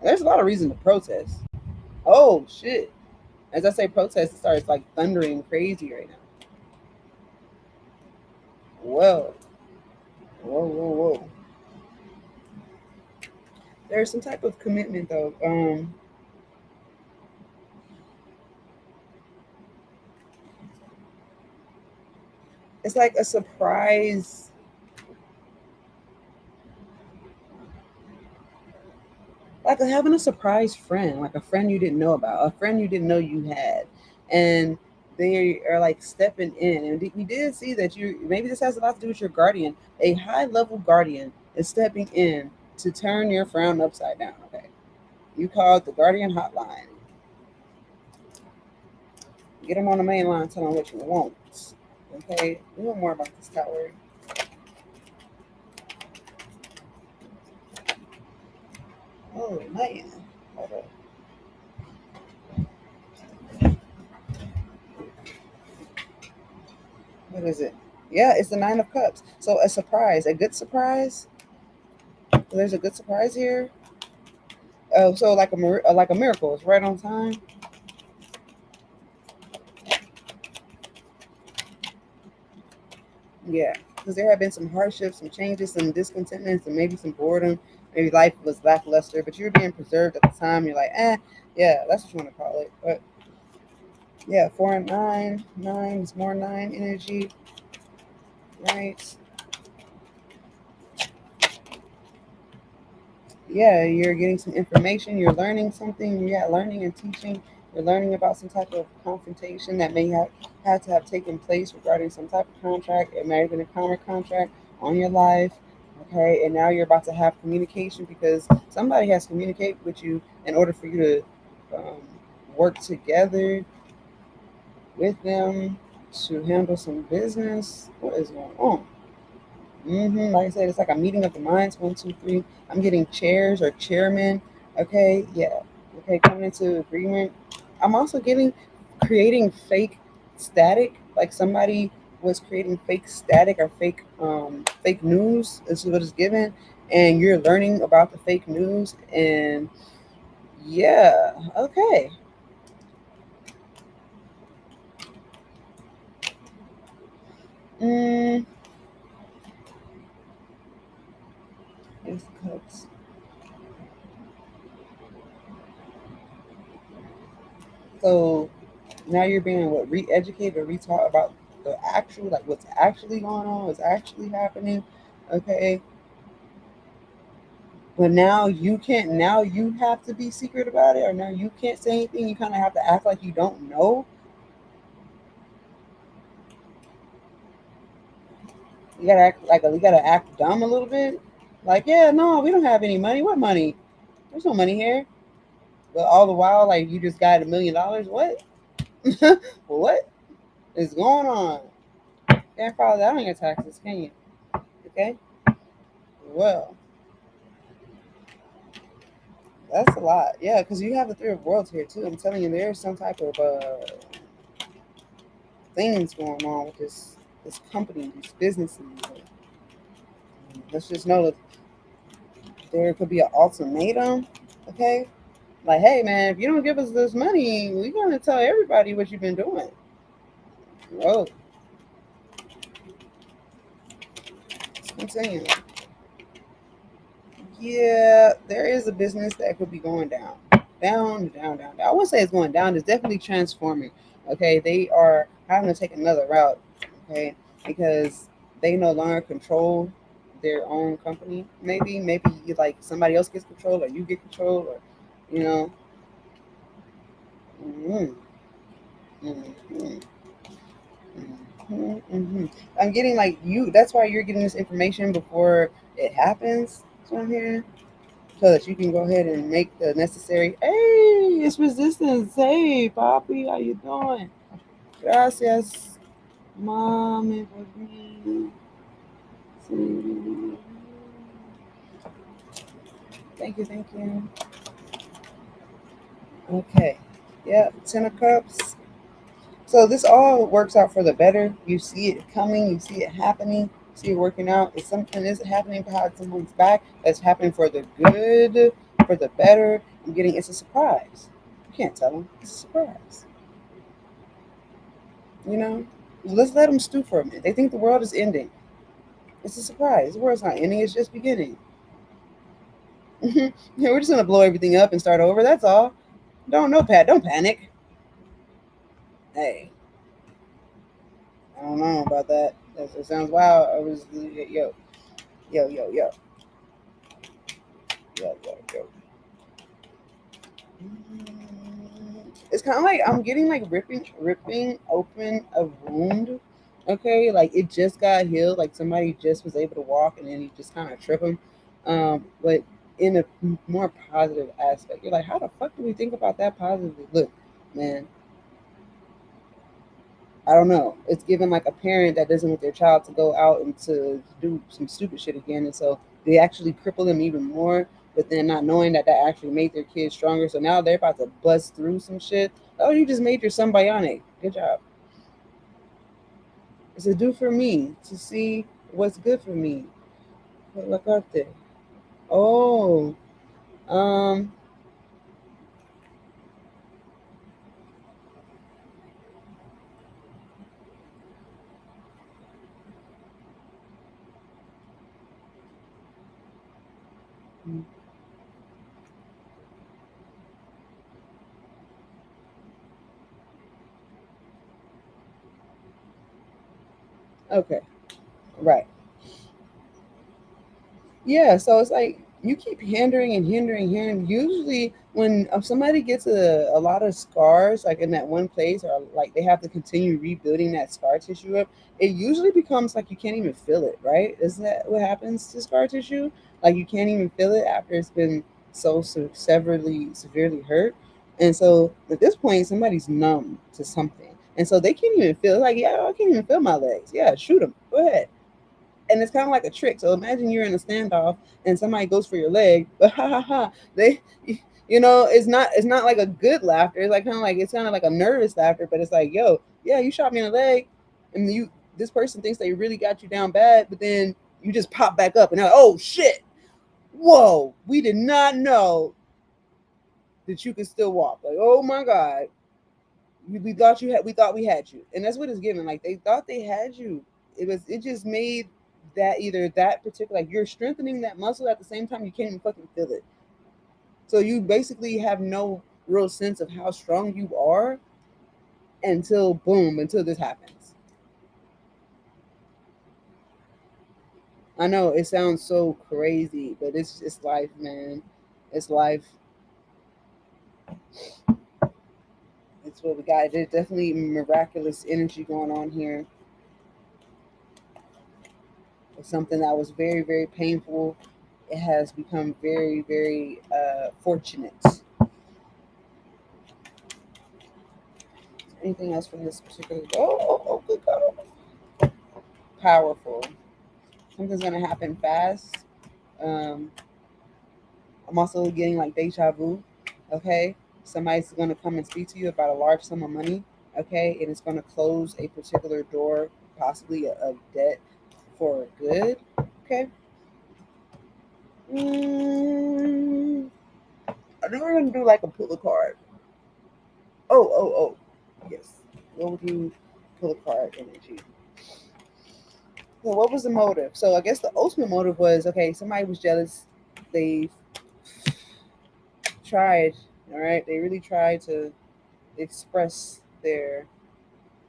There's a lot of reason to protest. Oh shit! As I say protest, it starts like thundering crazy right now. Whoa, whoa. There's some type of commitment though. It's like a surprise, like having a surprise friend, like a friend you didn't know about, a friend you didn't know you had, and they are like stepping in. And we did see that you maybe this has a lot to do with your guardian. A high level guardian is stepping in to turn your frown upside down. Okay, you called the guardian hotline. Get them on the main line. Tell them what you want. Okay, we want more about this tower. Oh man, hold up. What is it? Yeah, it's the Nine of Cups. So a surprise, a good surprise. There's a good surprise here. Oh, so like a miracle. It's right on time. Yeah, because there have been some hardships, some changes, some discontentments, and maybe some boredom. Maybe life was lackluster, but you're being preserved at the time. You're like, yeah, that's what you want to call it. But yeah, 4 and 9, nine is more nine energy, right? Yeah, you're getting some information, you're learning something, yeah, learning and teaching, you're learning about some type of confrontation that may have had to have taken place regarding some type of contract. It may have been a counter contract on your life. Okay, and now you're about to have communication because somebody has to communicate with you in order for you to work together with them to handle some business. What is going on? Like I said, it's like a meeting of the minds. One, two, three. I'm getting chairs or chairmen. Okay, yeah. Okay, coming into agreement. I'm also getting creating fake static. Like somebody was creating fake static or fake news. This is what it's given, and you're learning about the fake news. And yeah, okay. Mm, Ace of Cups. So now you're being what re-educated or re-taught about the actual, like what's actually going on, what's actually happening. Okay, but now you can't, now you have to be secret about it, or now you can't say anything. You kind of have to act like you don't know. You gotta act like you gotta act dumb a little bit. Like, yeah, no, we don't have any money. What money? There's no money here. But all the while, like you just got $1 million. What? What is going on? Can't file that on your taxes, can you? Okay. Well, that's a lot. Yeah, because you have the Three of Worlds here too. I'm telling you, there's some type of things going on with this company, these businesses. Let's just know that there could be an ultimatum. Okay, like, hey man, if you don't give us this money, we're gonna tell everybody what you've been doing. Whoa, let's continue. Yeah, there is a business that could be going down, down. I wouldn't say it's going down. It's definitely transforming. Okay, they are having to take another route. Okay, because they no longer control their own company. Maybe you, like somebody else gets control, or you get control, or you know. Mm-hmm, mm-hmm, mm-hmm. I'm getting like you. That's why you're getting this information before it happens. That's what I'm hearing. So that you can go ahead and make the necessary. Hey, it's resistance. Hey, Poppy, how you doing? Gracias. Mom, it was me. See. Thank you, thank you. Okay. Yep, 10 of Cups. So this all works out for the better. You see it coming, you see it happening, you see it working out. If something is happening behind someone's back, that's happening for the good, for the better. I'm getting it's a surprise. You can't tell them. It's a surprise. You know? Let's let them stew for a minute. They think the world is ending. It's a surprise. The world's not ending, it's just beginning. Yeah, we're just gonna blow everything up and start over. That's all. Don't no Pat, don't panic. Hey, I don't know about that. That sounds wild. I was yo, yo, yo, yo. It's kind of like I'm getting like ripping open a wound. Okay, like it just got healed. Like somebody just was able to walk, and then you just kind of trip them. But in a more positive aspect, you're like, how the fuck do we think about that positively? Look, man, I don't know. It's given like a parent that doesn't want their child to go out and to do some stupid shit again, and so they actually cripple them even more. But then not knowing that that actually made their kids stronger, so now they're about to bust through some shit. Oh, you just made your son bionic. Good job. It's a do for me to see what's good for me. Look out there. Oh, um, okay, right. Yeah, so it's like you keep hindering. Usually, when somebody gets a lot of scars, like in that one place, or like they have to continue rebuilding that scar tissue up, it usually becomes like you can't even feel it, right? Isn't that what happens to scar tissue? Like you can't even feel it after it's been so severely hurt. And so at this point, somebody's numb to something. And so they can't even feel like, yeah, I can't even feel my legs. Yeah, shoot them. Go ahead, and it's kind of like a trick. So imagine you're in a standoff and somebody goes for your leg, but ha ha ha, they, it's not like a good laughter. It's like kind of like it's kind of like a nervous laughter, but it's like, yo, yeah, you shot me in the leg, and this person thinks they really got you down bad, but then you just pop back up and they're like, oh shit, whoa, we did not know that you could still walk. Like, oh my god, we thought we had you, and that's what it's given. Like they thought they had you. It just made that either that particular, like you're strengthening that muscle at the same time you can't even fucking feel it. So you basically have no real sense of how strong you are until boom, until this happens. I know it sounds so crazy, but it's just life, man. It's life. It's what we got. There's definitely miraculous energy going on here. It's something that was very, very painful. It has become very, very fortunate. Anything else from this particular? Oh, good God. Powerful. Something's gonna happen fast. Um, I'm also getting like deja vu. Okay, somebody's gonna come and speak to you about a large sum of money. Okay, and it's gonna close a particular door, possibly a debt for good. Okay. Mm, I think we're gonna do like a pull a card. Oh. Yes. What would you pull a card energy? Well, what was the motive? So I guess the ultimate motive was okay, somebody was jealous. They tried, all right? They really tried to express their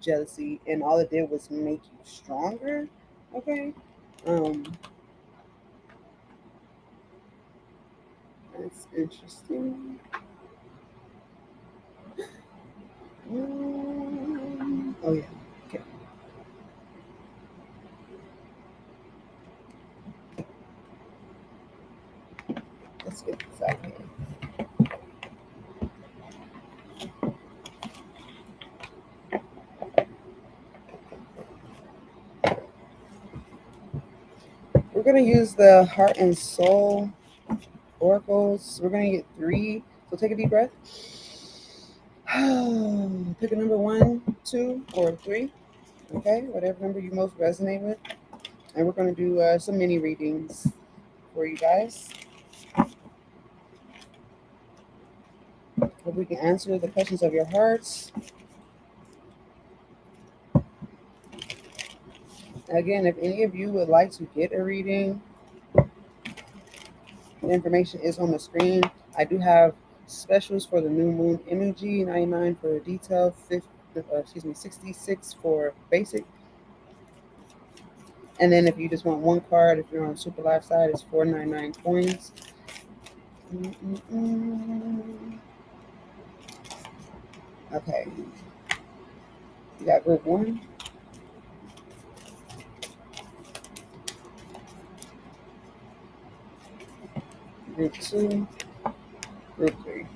jealousy, and all it did was make you stronger. Okay. Um, that's interesting. Oh, yeah. Okay. Let's get this out here. going to use the heart and soul oracles. We're going to get 3. So take a deep breath. Pick a number 1, 2, or 3. Okay, whatever number you most resonate with. And we're going to do some mini readings for you guys. Hope we can answer the questions of your hearts. Again, if any of you would like to get a reading, the information is on the screen. I do have specials for the new moon energy, 99 for detail, 66 for basic. And then if you just want one card, if you're on super live side, it's 499 coins. Okay. You got group 1. Group 2. Group 3.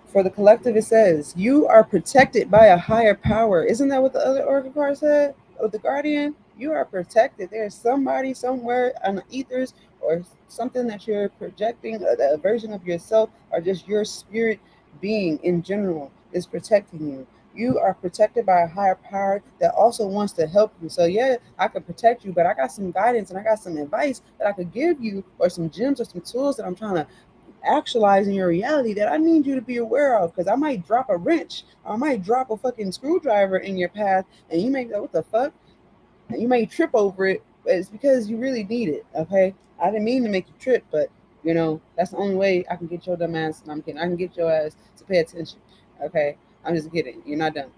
For the collective, it says, you are protected by a higher power. Isn't that what the other oracle card said? With the guardian, you are protected. There's somebody somewhere on the ethers or something that you're projecting, a version of yourself, or just your spirit being in general is protecting you. You are protected by a higher power that also wants to help you. So yeah, I could protect you, but I got some guidance and I got some advice that I could give you, or some gems or some tools that I'm trying to actualizing your reality that I need you to be aware of, because I might drop a wrench, I might drop a fucking screwdriver in your path, and you may go, what the fuck? And you may trip over it, but it's because you really need it, okay? I didn't mean to make you trip, but that's the only way I can get your dumb ass. And I'm kidding. I can get your ass to pay attention, okay? I'm just kidding. You're not dumb.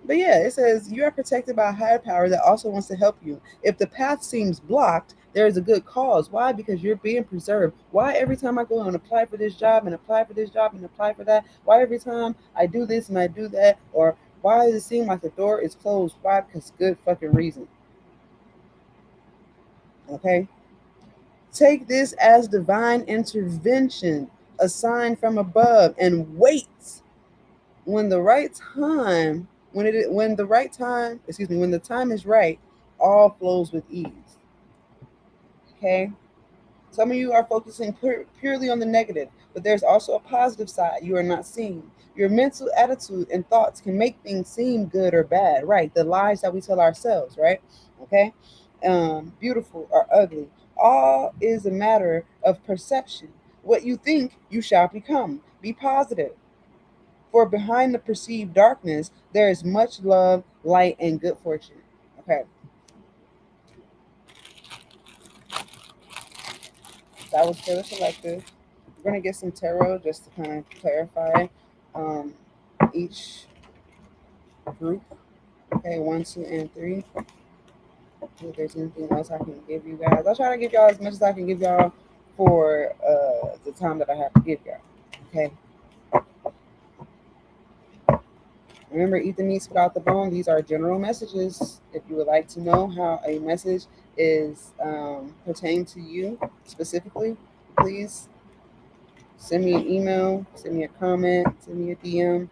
But yeah, it says you are protected by a higher power that also wants to help you. If the path seems blocked, there is a good cause. Why? Because you're being preserved. Why every time I go and apply for this job and apply for this job and apply for that? Why every time I do this and I do that? Or why does it seem like the door is closed? Why? Because good fucking reason. Okay? Take this as divine intervention, a sign from above, and wait. When the right time, when the right time, when the time is right, all flows with ease. Okay? Some of you are focusing purely on the negative, but there's also a positive side you are not seeing. Your mental attitude and thoughts can make things seem good or bad, right? The lies that we tell ourselves, right? Okay? Beautiful or ugly. All is a matter of perception. What you think, you shall become. Be positive. For behind the perceived darkness, there is much love, light, and good fortune. Okay, that was for the collective. We're going to get some tarot just to kind of clarify um, each group. Okay, 1, 2, and 3. If there's anything else I can give you guys, I'll try to give y'all as much as I can give y'all for the time that I have to give y'all. Okay. Remember, eat the meat, spit out the bone. These are general messages. If you would like to know how a message is pertaining to you specifically, please send me an email, send me a comment, send me a DM.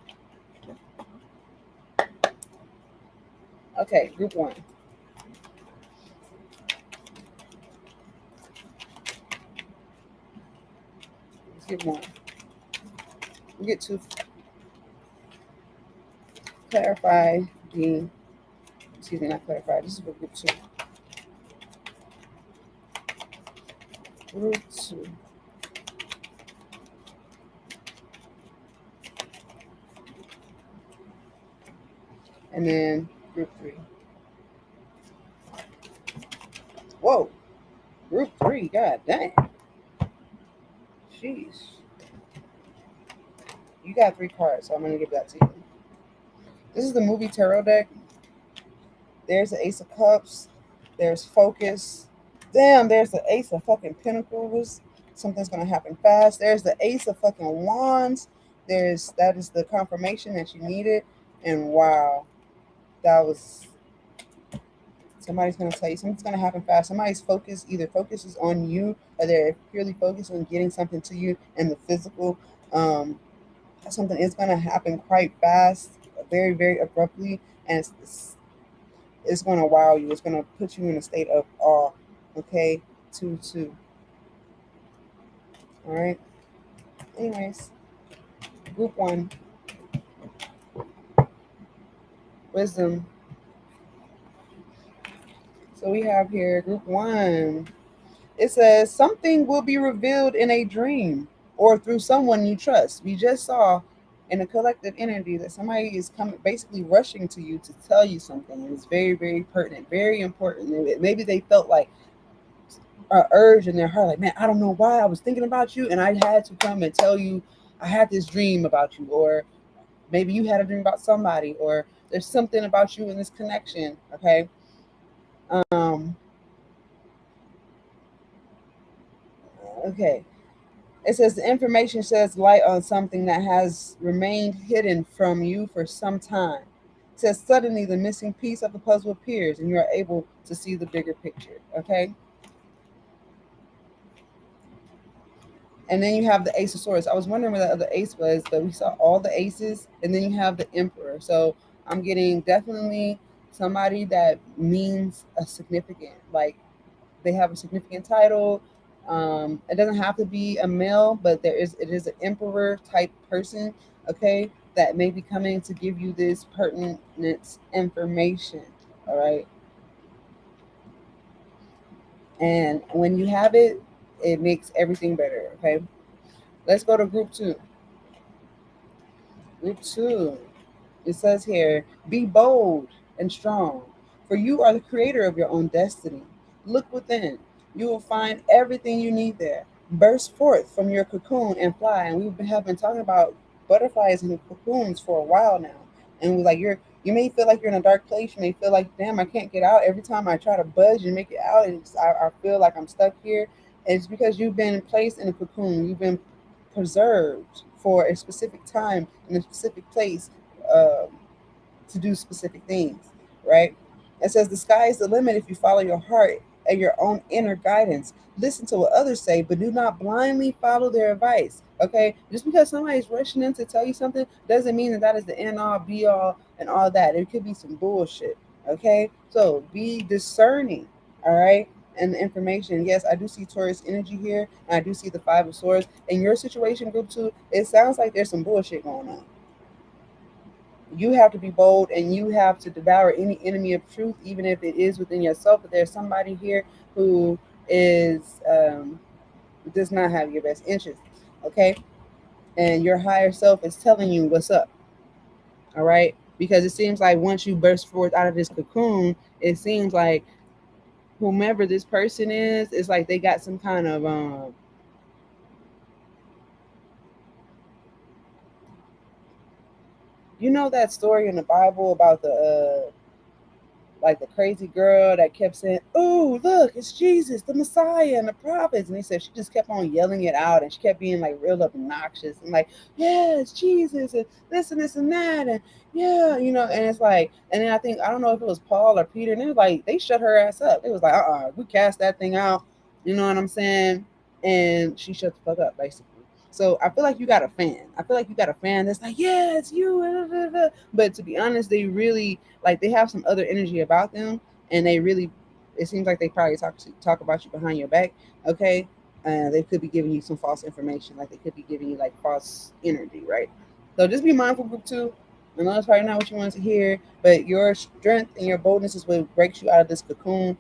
Okay, group 1. Let's get 1. We get 2. Clarify the, not clarify. This is for group 2. Group 2. And then group 3. Whoa, group 3. God dang. Jeez. You got 3 cards, so I'm gonna give that to you. This is the movie tarot deck. There's the Ace of Cups. There's Focus. Damn, there's the Ace of fucking Pentacles. Something's gonna happen fast. There's the Ace of fucking Wands. That is the confirmation that you needed. And wow, that was, somebody's gonna tell you something's gonna happen fast. Somebody's focus either focuses on you, or they're purely focused on getting something to you in the physical. Something is gonna happen quite fast, very, very abruptly, and it's It's going to wow you. It's going to put you in a state of awe. Okay, 2-2. All right. Anyways, group one, wisdom. So we have here group one. It says something will be revealed in a dream or through someone you trust. We just saw in a collective energy that somebody is coming, basically rushing to you to tell you something. It's very, very pertinent, very important. Maybe they felt like a urge in their heart, like, man, I don't know why I was thinking about you, and I had to come and tell you I had this dream about you, or maybe you had a dream about somebody, or there's something about you in this connection. Okay. Um. Okay. It says the information sheds light on something that has remained hidden from you for some time. It says suddenly the missing piece of the puzzle appears and you are able to see the bigger picture. Okay. And then you have the Ace of Swords. I was wondering where the other ace was, but we saw all the aces, and then you have the Emperor. So I'm getting definitely somebody that means a significant, like they have a significant title. It doesn't have to be a male, but it is an emperor type person, okay, that may be coming to give you this pertinent information. All right. And when you have it, it makes everything better. Okay. Let's go to group two. Group two. It says here, be bold and strong, for you are the creator of your own destiny. Look within. You will find everything you need there. Burst forth from your cocoon and fly. And have been talking about butterflies and cocoons for a while now. And we're like, you may feel like you're in a dark place. You may feel like, damn, I can't get out. Every time I try to budge and make it out, I feel like I'm stuck here. And it's because you've been placed in a cocoon. You've been preserved for a specific time in a specific place, um, to do specific things, right? It says the sky is the limit if you follow your heart and your own inner guidance. Listen to what others say, but do not blindly follow their advice. Okay, just because somebody's rushing in to tell you something doesn't mean that that is the end all be all and all that. It could be some bullshit. Okay, so be discerning. All right, and the information. Yes, I do see Taurus energy here, and I do see the Five of Swords. In your situation, group two, it sounds like there's some bullshit going on. You have to be bold and you have to devour any enemy of truth, even if it is within yourself. But there's somebody here who is does not have your best interest, okay? And your higher self is telling you what's up, all right? Because it seems like once you burst forth out of this cocoon, it seems like whomever this person is, it's like they got some kind of you know that story in the Bible about the like the crazy girl that kept saying, "Oh, look, it's Jesus, the Messiah, and the prophets." And he said she just kept on yelling it out, and she kept being like real obnoxious and like, "Yeah, it's Jesus, and this and that, and yeah, you know." And it's like, and then I don't know if it was Paul or Peter, and it was like they shut her ass up. It was like, we cast that thing out. You know what I'm saying? And she shut the fuck up, basically. So I feel like you got a fan. I feel like you got a fan that's like, yeah, it's you. But to be honest, they really like they have some other energy about them, and they really, it seems like they probably talk about you behind your back. Okay, they could be giving you some false information, like they could be giving you like false energy, right? So just be mindful, group two. I know that's probably not what you want to hear, but your strength and your boldness is what breaks you out of this cocoon.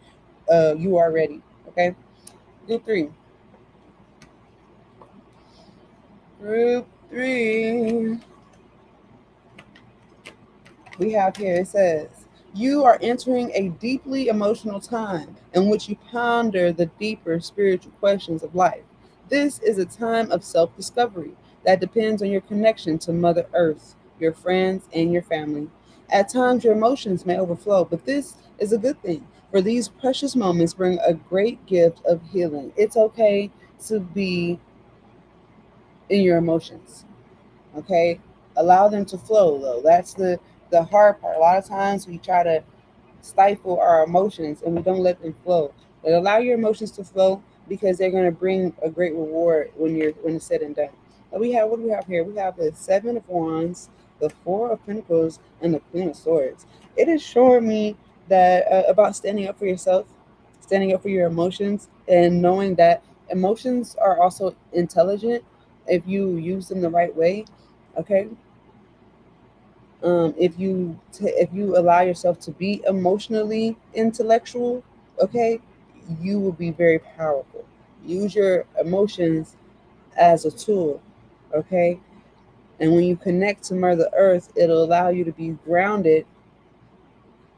You are ready. Okay, group three. Group three. We have here, it says, you are entering a deeply emotional time in which you ponder the deeper spiritual questions of life. This is a time of self discovery that depends on your connection to Mother Earth, your friends, and your family. At times, your emotions may overflow, but this is a good thing, for these precious moments bring a great gift of healing. It's okay to be in your emotions. Okay, allow them to flow though. That's the hard part. A lot of times we try to stifle our emotions and we don't let them flow, but allow your emotions to flow because they're going to bring a great reward when it's said and done. But we have, what do we have here? We have the Seven of Wands, the Four of Pentacles, and the Queen of Swords. It is showing me that about standing up for yourself, standing up for your emotions, and knowing that emotions are also intelligent if you use them the right way. Okay, if you allow yourself to be emotionally intellectual, okay, you will be very powerful. Use your emotions as a tool, okay? And when you connect to Mother Earth, it'll allow you to be grounded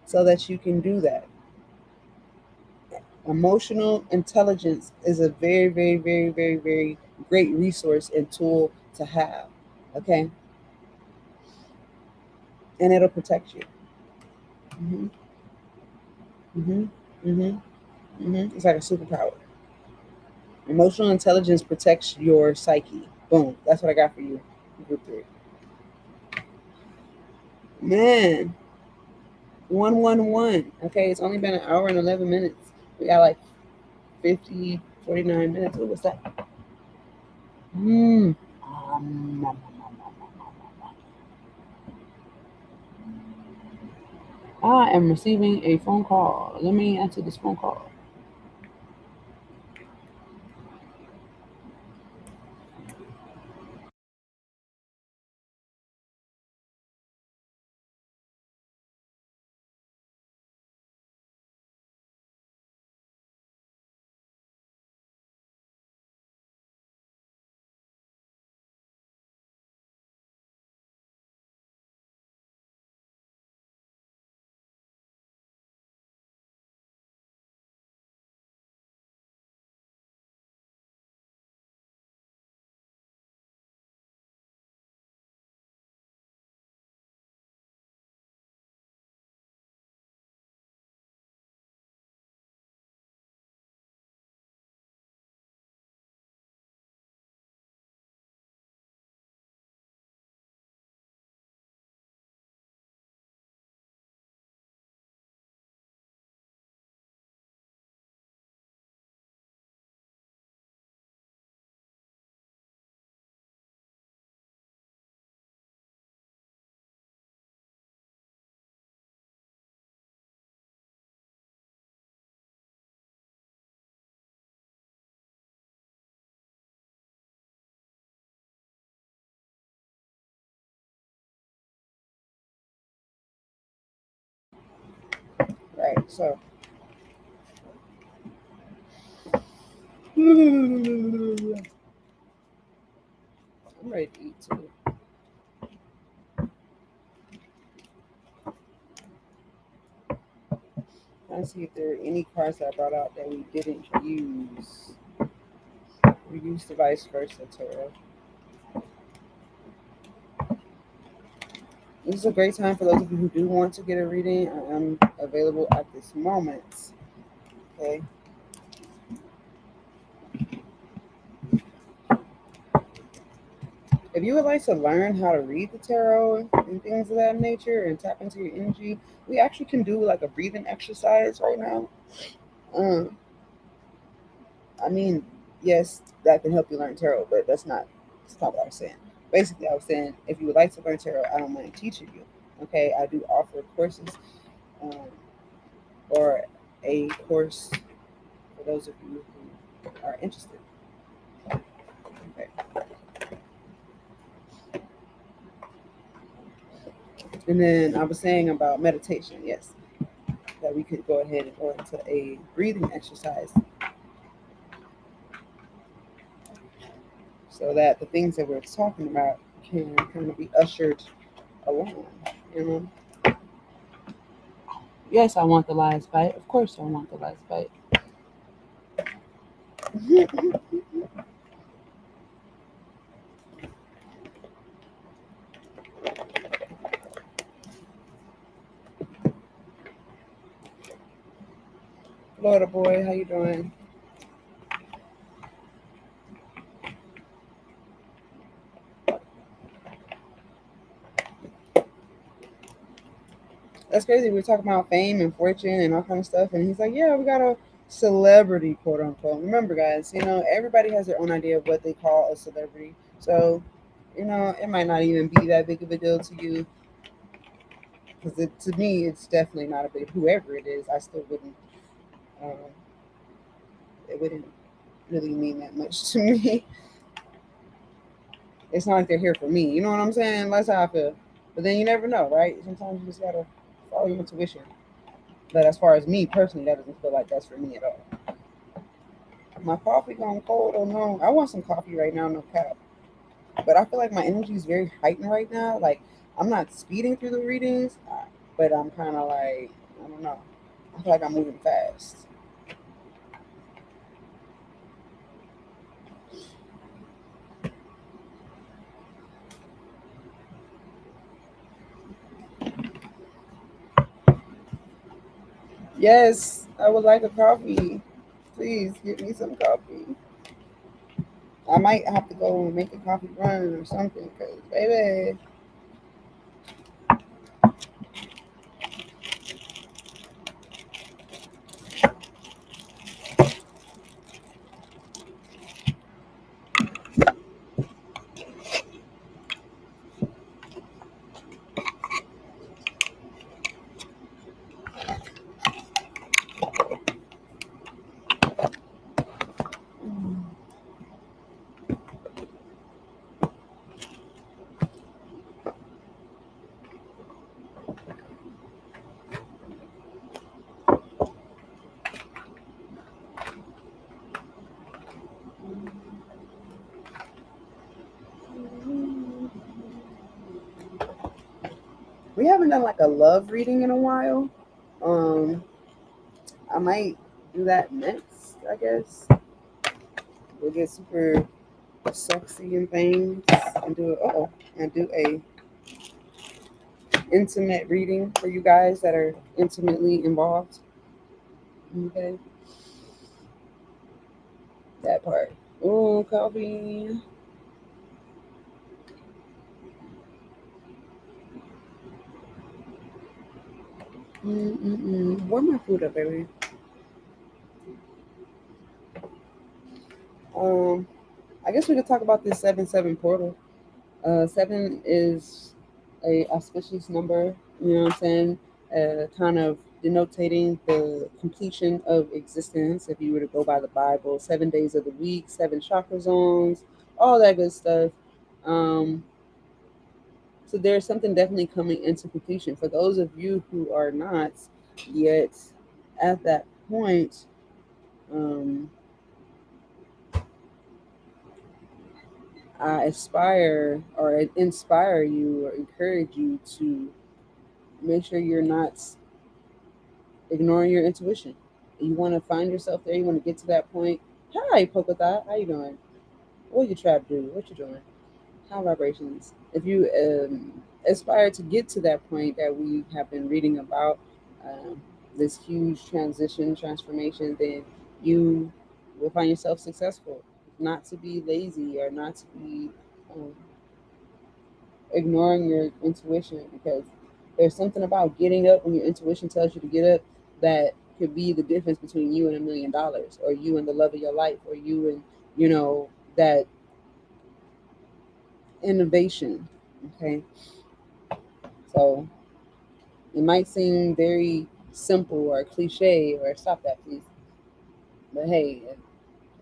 so that you can do that. Emotional intelligence is a very, very, very, very, very great resource and tool to have, okay? And it'll protect you. Hmm. Hmm. Hmm. It's like a superpower. Emotional intelligence protects your psyche. Boom. That's what I got for you. Group three. Man, 111. Okay, it's only been an hour and 11 minutes. We got like 49 minutes. Oh, what's that? Mmm. I am receiving a phone call. Let me answer this phone call. Right, so. I'm ready to eat too. Trying to see if there are any cards that I brought out that we didn't use. We used the vice versa tarot. This is a great time for those of you who do want to get a reading. I am available at this moment. Okay. If you would like to learn how to read the tarot and things of that nature and tap into your energy, we actually can do like a breathing exercise right now. Um, I mean, yes, that can help you learn tarot, but that's not what I was saying. Basically, I was saying if you would like to learn tarot, I don't mind teaching you. Okay, I do offer courses, um, or a course for those of you who are interested. Okay. And then I was saying about meditation, yes, that we could go ahead and go into a breathing exercise so that the things that we're talking about can kind of be ushered along, you know? Yes, I want the last bite. Of course, I want the last bite. Florida boy, how you doing? That's crazy. We were talking about fame and fortune and all kind of stuff, and he's like, "Yeah, we got a celebrity, quote unquote." Remember, guys, everybody has their own idea of what they call a celebrity. So, it might not even be that big of a deal to you. because to me, it's definitely not a big. Whoever it is, I still wouldn't. Um, it wouldn't really mean that much to me. It's not like they're here for me. You know what I'm saying? That's how I feel. But then you never know, right? Sometimes you just gotta follow your intuition. But as far as me personally, that doesn't feel like that's for me at all. My coffee gone cold or no? I want some coffee right now, no cap. But I feel like my energy is very heightened right now. Like I'm not speeding through the readings, but I'm kind of like I don't know. I feel like I'm moving fast. Yes, I would like a coffee. Please give me some coffee. I might have to go and make a coffee run or something, cause baby. We haven't done like a love reading in a while. Um, I might do that next. I guess we'll get super sexy and things and do a intimate reading for you guys that are intimately involved. Okay, that part. Oh, coffee. Mm-mm-mm. Where my food up, baby? Um, I guess we could talk about this 7-7 portal. Seven is a auspicious number. You know what I'm saying? Kind of denotating the completion of existence. If you were to go by the Bible, 7 days of the week, seven chakra zones, all that good stuff. Um, so there's something definitely coming into completion for those of you who are not yet at that point. Um, I aspire or inspire you or encourage you to make sure you're not ignoring your intuition. You want to find yourself there. You want to get to that point. Hi, polka dot. How you doing? What you try to do? What you doing? High vibrations. If you aspire to get to that point that we have been reading about, um, this huge transition, transformation, then you will find yourself successful. Not to be lazy or not to be um, ignoring your intuition, because there's something about getting up when your intuition tells you to get up that could be the difference between you and $1 million, or you and the love of your life, or you and that innovation. Okay, so it might seem very simple or cliche or stop that please, but hey,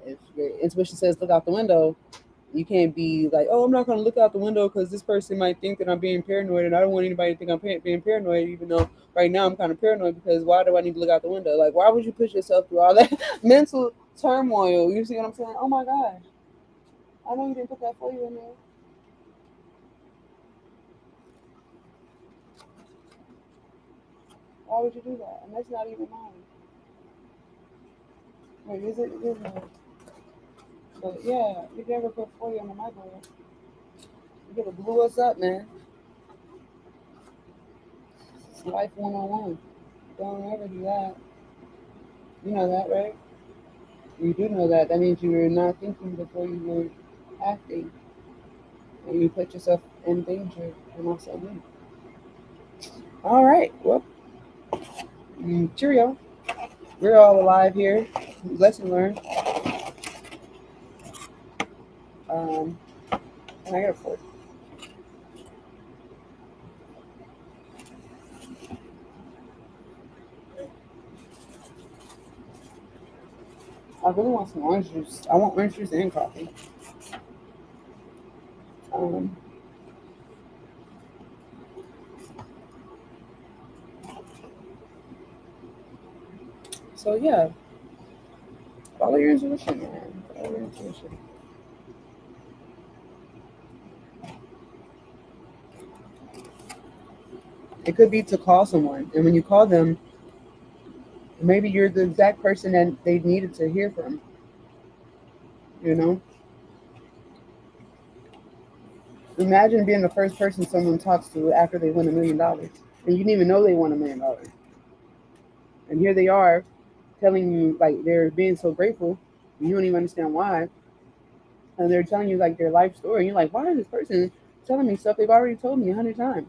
if your intuition says look out the window, you can't be like, oh, I'm not going to look out the window because this person might think that I'm being paranoid, and I don't want anybody to think I'm being paranoid, even though right now I'm kind of paranoid, because why do I need to look out the window? Like, why would you push yourself through all that mental turmoil? You see what I'm saying? Oh my God, I know you didn't put that for you in there. Why would you do that? And that's not even mine. Wait, is it? It is mine. But yeah, you never put 40 on the microwave. You could have blew us up, man. It's life 101. Don't ever do that. You know that, right? You do know that. That means you were not thinking before you were acting, and you put yourself in danger, and also me. All right. Well, cheerio. We're all alive here. Lesson learned. Um, and I got a fork. I really want some orange juice. I want orange juice and coffee. Um, so yeah, follow your intuition, man. Follow your intuition. It could be to call someone, and when you call them, maybe you're the exact person that they needed to hear from. You know, imagine being the first person someone talks to after they win $1 million, and you didn't even know they won $1 million, and here they are telling you like they're being so grateful, and you don't even understand why, and they're telling you like their life story, and you're like, why is this person telling me stuff they've already told me 100 times?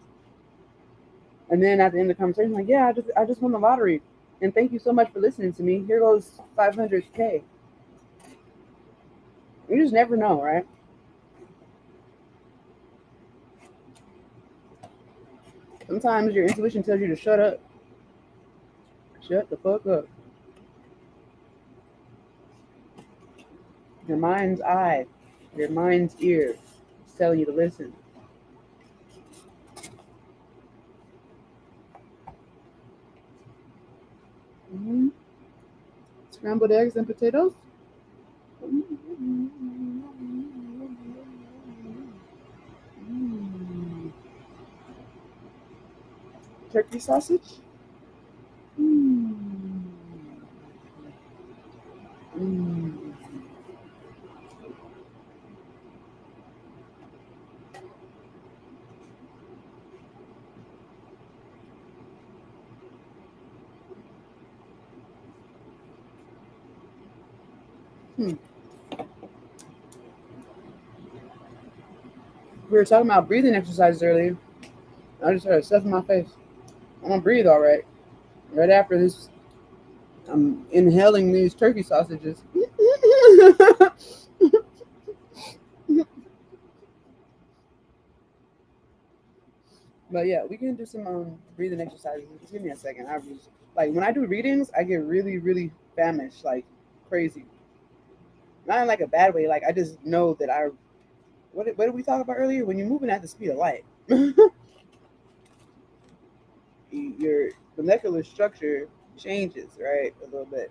And then at the end of the conversation, like, yeah, I just won the lottery, and thank you so much for listening to me. Here goes 500K. You just never know, right? Sometimes your intuition tells you to shut up. Shut the fuck up. Your mind's eye, your mind's ear is telling you to listen. Mm-hmm. Scrambled eggs and potatoes. Mm. Turkey sausage. Mm. Mm. Hmm. We were talking about breathing exercises earlier. I just heard stuff in my face. I'm gonna breathe all right. Right after this, I'm inhaling these turkey sausages. But yeah, we can do some breathing exercises. Just give me a second. I was like, when I do readings, I get really, really famished, like crazy. Not in like a bad way. Like I just know that I. What did we talk about earlier? When you're moving at the speed of light, your molecular structure changes, right, a little bit.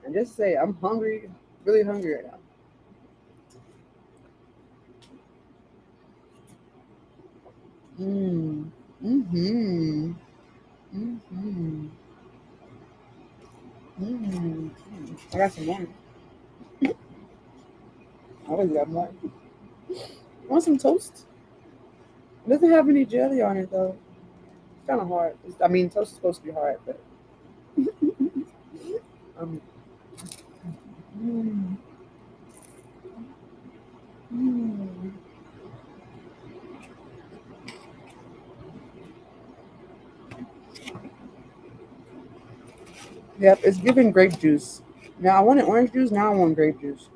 And just say, I'm hungry, really hungry right now. Mm. Mm-hmm. Mm-hmm. Mm-hmm. I got some more. I always got more. Want some toast? It doesn't have any jelly on it though. It's kind of hard. I mean, toast is supposed to be hard, but um, mm, mm. Yep, it's giving grape juice. Now I wanted orange juice. Now I want grape juice.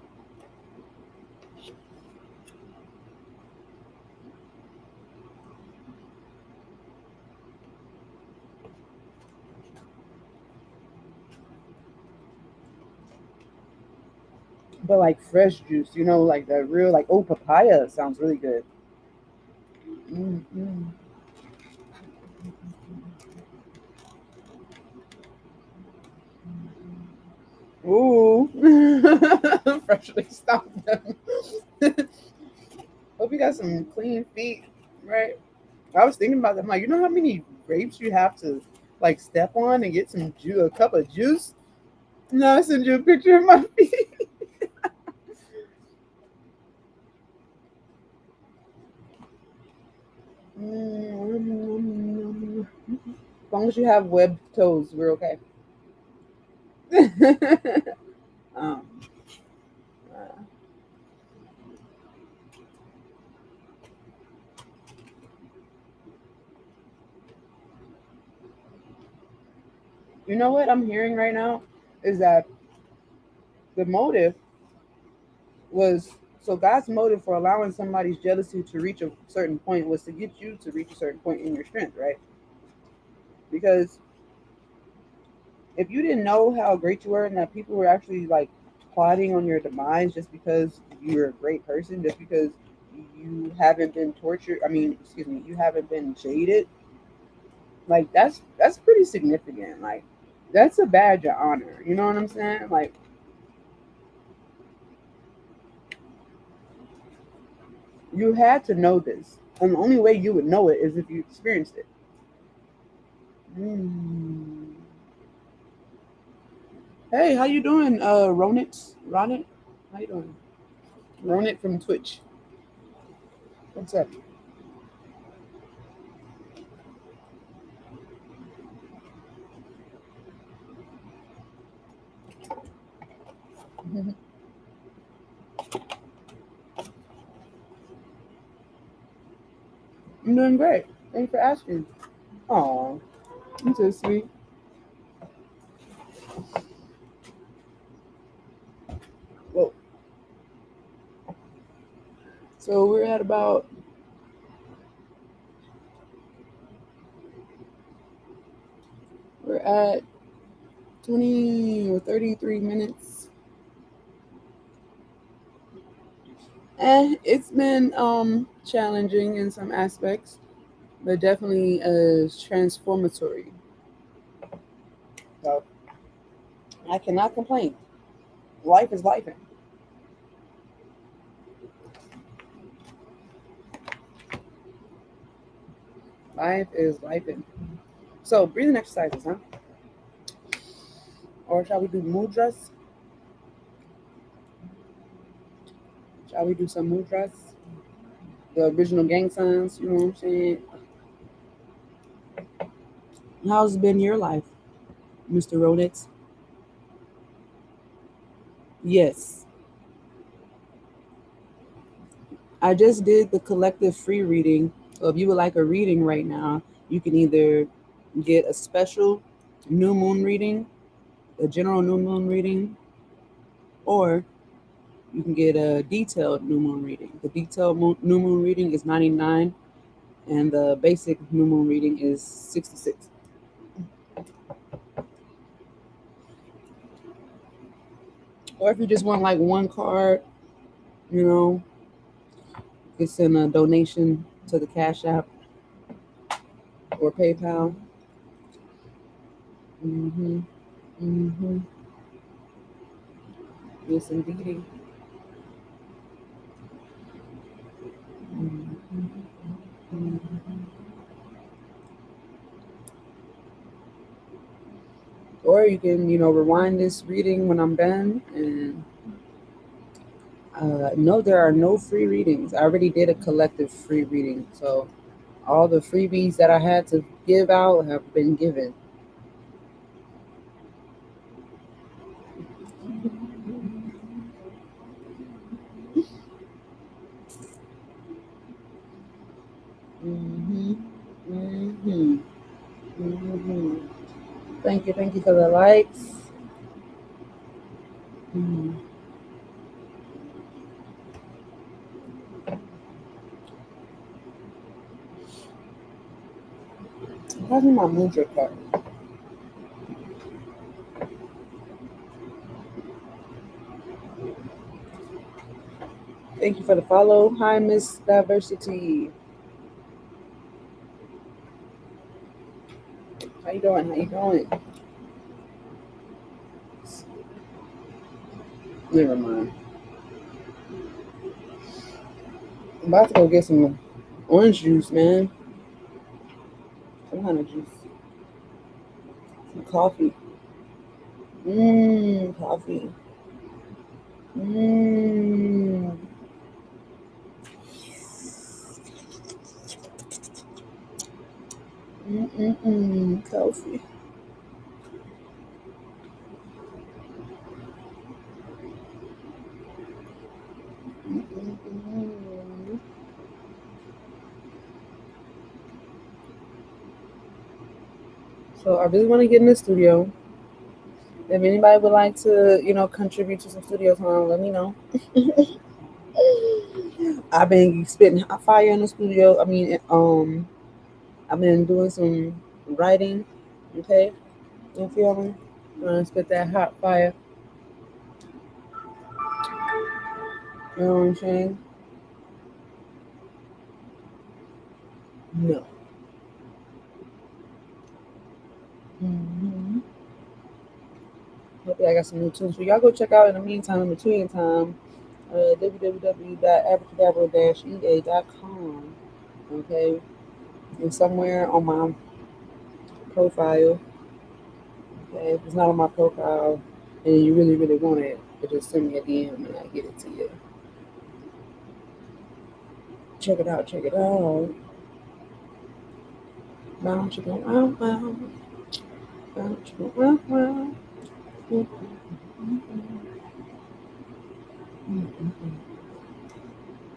But like fresh juice, like the real, like, oh, papaya sounds really good. Mm-hmm. Ooh, freshly stomped them. Hope you got some clean feet, right? I was thinking about that. I'm like, you know how many grapes you have to like step on and get a cup of juice? No, I send you a picture of my feet. Mm, as long as you have webbed toes, we're okay. um, uh, you know what I'm hearing right now is that the motive was so God's motive for allowing somebody's jealousy to reach a certain point was to get you to reach a certain point in your strength, right? Because if you didn't know how great you were and that people were actually like plotting on your demise just because you're a great person, just because you haven't been tortured. I mean, excuse me, you haven't been jaded. Like that's pretty significant. Like that's a badge of honor. You know what I'm saying? Like you had to know this, and the only way you would know it is if you experienced it. Mm. Hey, how you doing, Ronit? Ronit? How you doing? Ronit from Twitch. What's up? I'm doing great. Thanks for asking. Aw, you're so sweet. Well, so we're at 20 or 33 minutes. It's been challenging in some aspects, but definitely transformatory. So I cannot complain. Life is life. Life is life. So breathing exercises, huh? Or shall we do mudras? Shall we do some mudras? The original gang signs, you know what I'm saying? How's been your life, Mr. Roditz? Yes. I just did the collective free reading. So if you would like a reading right now, you can either get a special new moon reading, a general new moon reading, or you can get a detailed new moon reading. The new moon reading is 99 and the basic new moon reading is 66. Or if you just want like one card, you know, you can send a donation to the Cash App or PayPal. Mm-hmm. Mm-hmm. Yes, indeed. Mm-hmm. Mm-hmm. Or you can, rewind this reading when I'm done. And no, there are no free readings. I already did a collective free reading. So all the freebies that I had to give out have been given. Mm-hmm. Mm-hmm. Mm-hmm. Thank you for the likes. Mm. Pass me my Mudra card. Thank you for the follow. Hi, Miss Diversity. How you doing? How you doing? Never mind. I'm about to go get some orange juice, man. Some kind of juice. Some coffee. Mmm, coffee. Mmm. Mmm. Coffee. Mm-mm-mm. So I really want to get in the studio. If anybody would like to, contribute to some studio time, let me know. I've been spitting hot fire in the studio. I mean, I've been doing some writing. Okay, you feel me? Spit that hot fire. You know what I'm saying? No. Mm-hmm. Hopefully, I got some new tunes for y'all. Go check out in the meantime, in between time, www.abracadabra-ea.com. Okay, and somewhere on my profile. Okay, if it's not on my profile and you really, really want it, you just send me a DM and I get it to you. Check it out. Check it out. Wow, chicken, wow, wow. Wow, chicken, wow, wow.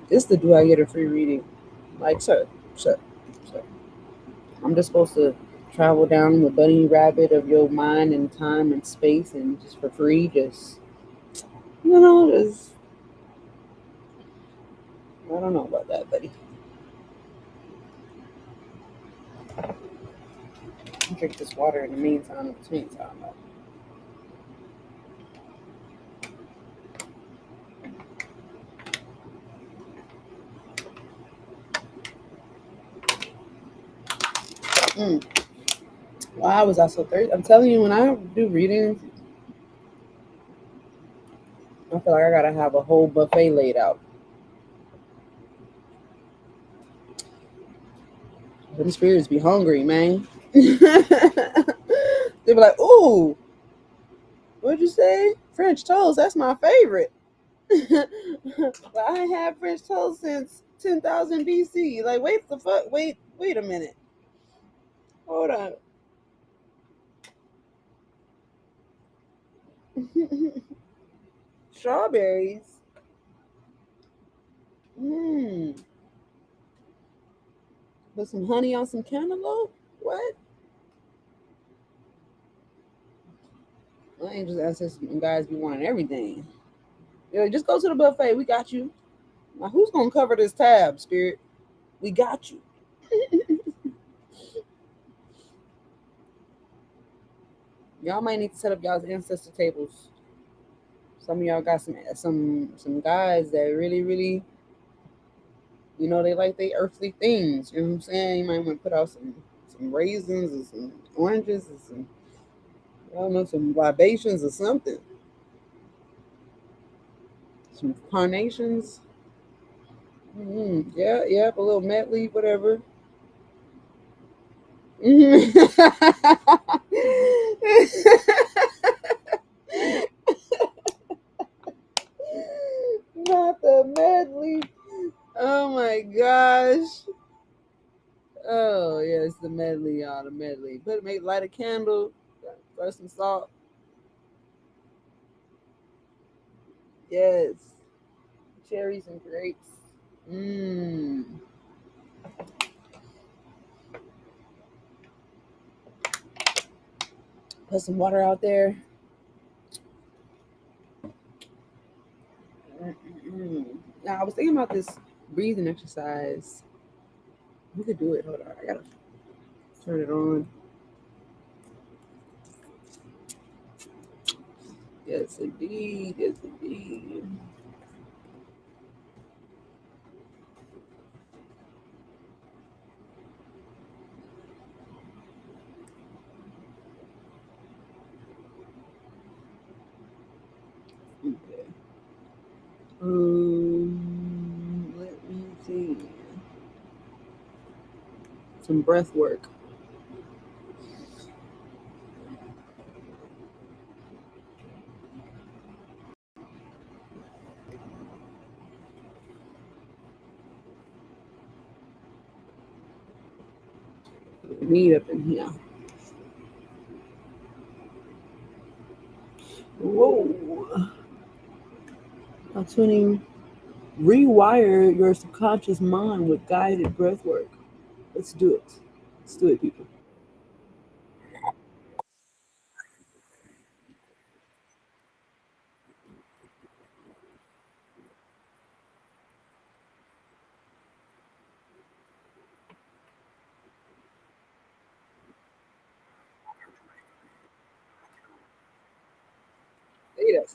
It's the do I get a free reading? Like, sir, sir. I'm just supposed to travel down the bunny rabbit of your mind and time and space and just for free, just, just, I don't know about that, buddy. I'll drink this water in the meantime, in between time. Mm. Why was I so thirsty? I'm telling you, when I do readings, I feel like I gotta have a whole buffet laid out. Them spirits be hungry, man. They be like, "Ooh, what'd you say? French toast? That's my favorite." But I ain't had French toast since 10,000 BC. Like, wait the fuck, wait a minute. Hold on. Strawberries. Mmm. Put some honey on some cantaloupe. What? My angels, ancestors, and guys be wanting everything. Yeah, just go to the buffet. We got you. Now, who's gonna cover this tab, spirit? We got you. Y'all might need to set up y'all's ancestor tables. Some of y'all got some guys that really, really, they like they earthly things. You know what I'm saying? You might want to put out some raisins or some oranges or some, I don't know, some libations or something. Some carnations. Yeah, yeah, a little medley, whatever. Not the medley. Oh my gosh. Oh yes, the medley, y'all. The medley. Put make light a candle. Throw some salt. Yes. Cherries and grapes. Mmm. Put some water out there. Mm-mm. Now I was thinking about this breathing exercise. We could do it. Hold on. I gotta turn it on. Yes, indeed. Yes, indeed. Okay. Let me see. Some breath work. Need up in here. Whoa. Tuning. Rewire your subconscious mind with guided breath work. Let's do it. Let's do it, people. Say that.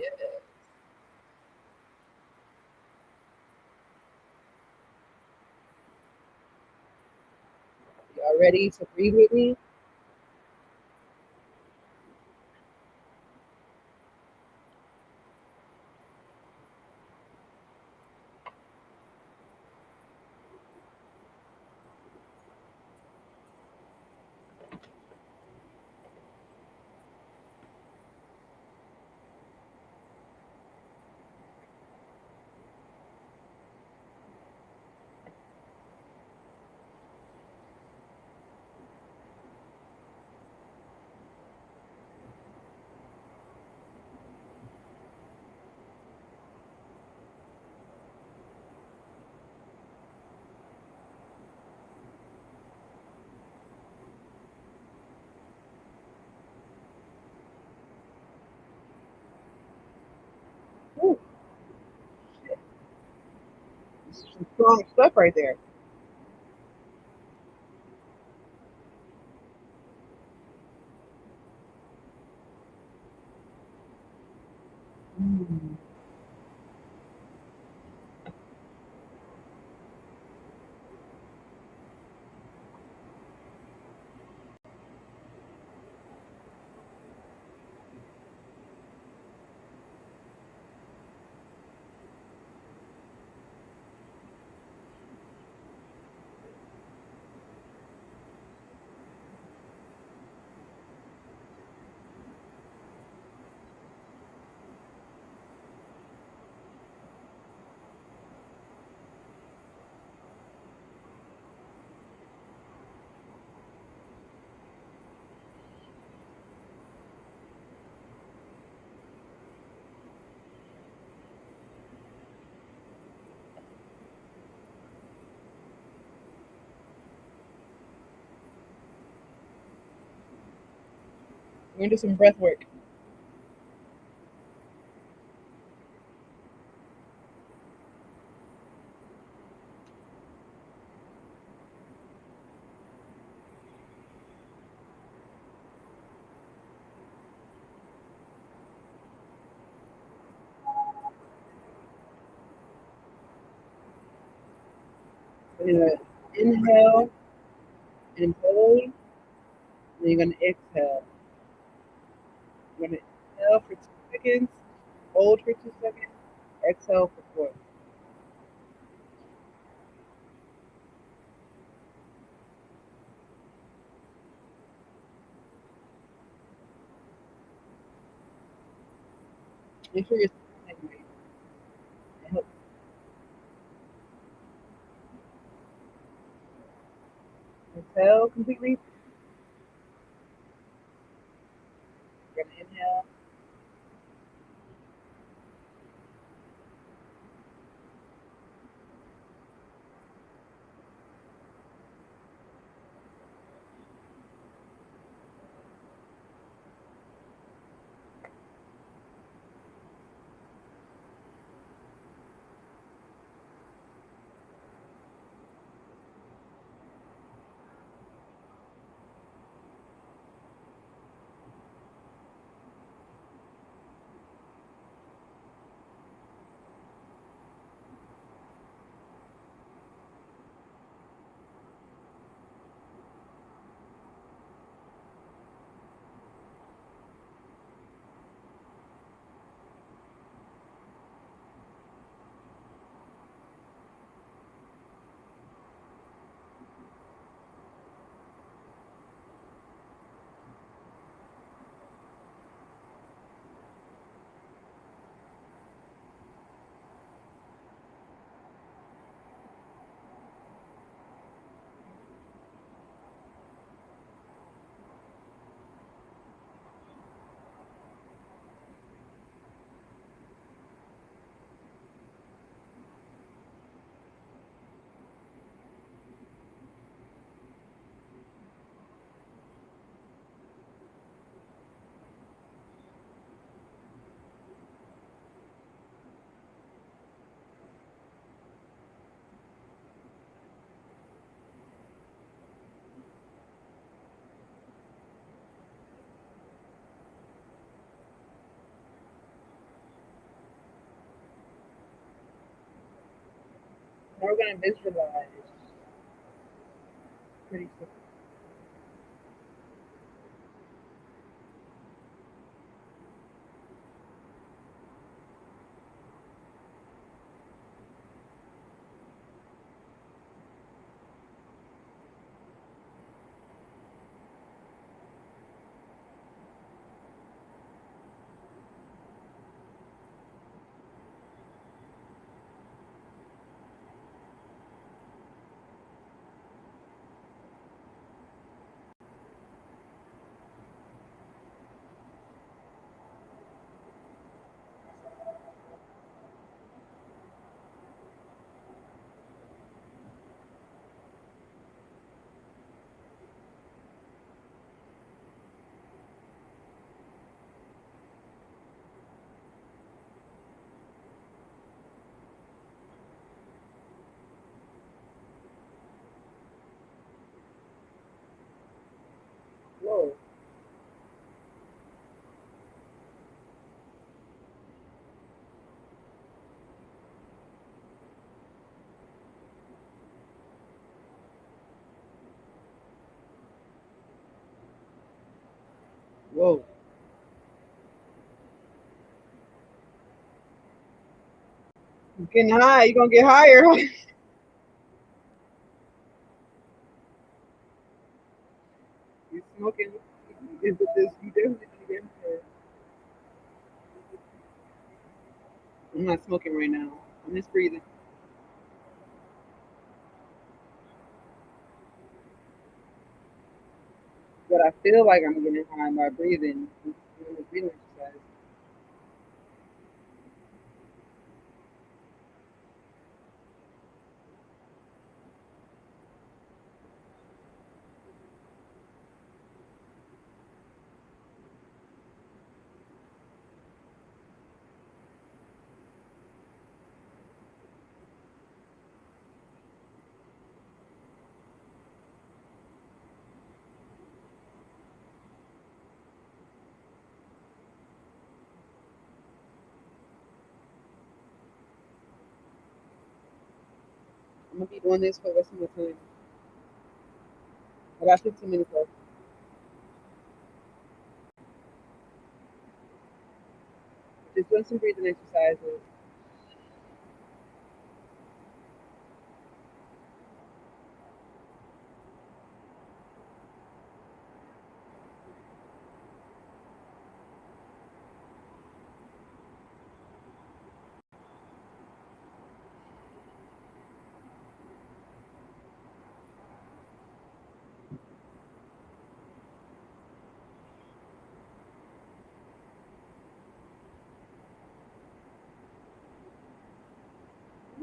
Yeah. Y'all ready to breathe with me? Ooh, this is some strong stuff right there. Mm. We're gonna do some breath work. We're gonna inhale and hold, and then you're gonna exhale. You're gonna inhale for 2 seconds, hold for 2 seconds, exhale for four. Make sure you're smiling. Exhale completely. You're gonna inhale. Now we're gonna visualize pretty soon. Whoa. Whoa. It's getting high. You're gonna get higher. You're smoking. Is it this? You definitely gonna get higher. I'm not smoking right now. I'm just breathing. But I feel like I'm getting high by breathing. Doing the breathing exercise. I'm gonna be doing this for the rest of the time. I got 15 minutes left. Just doing some breathing exercises.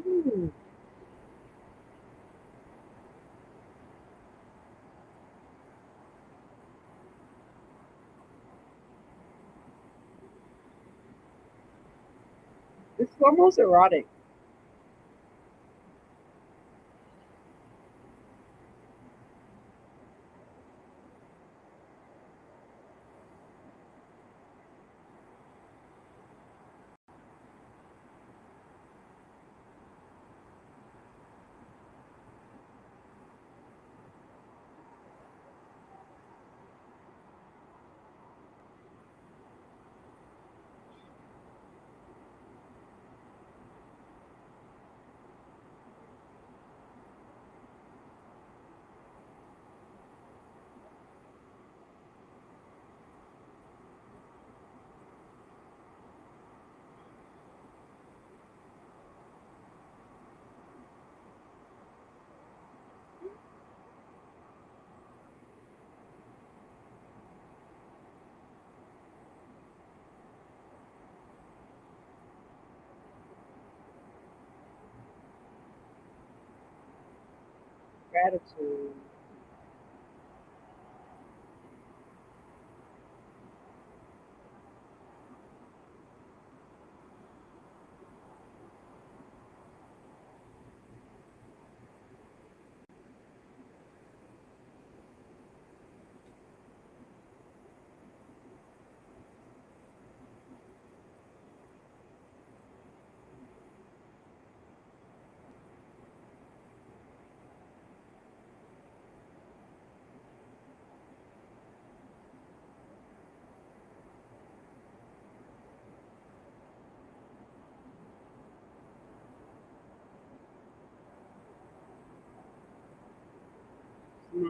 Ooh, it's almost erotic. Gratitude.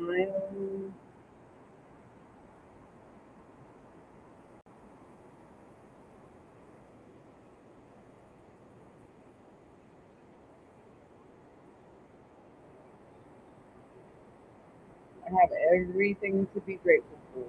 smile. I have everything to be grateful for.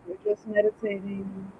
We're just meditating.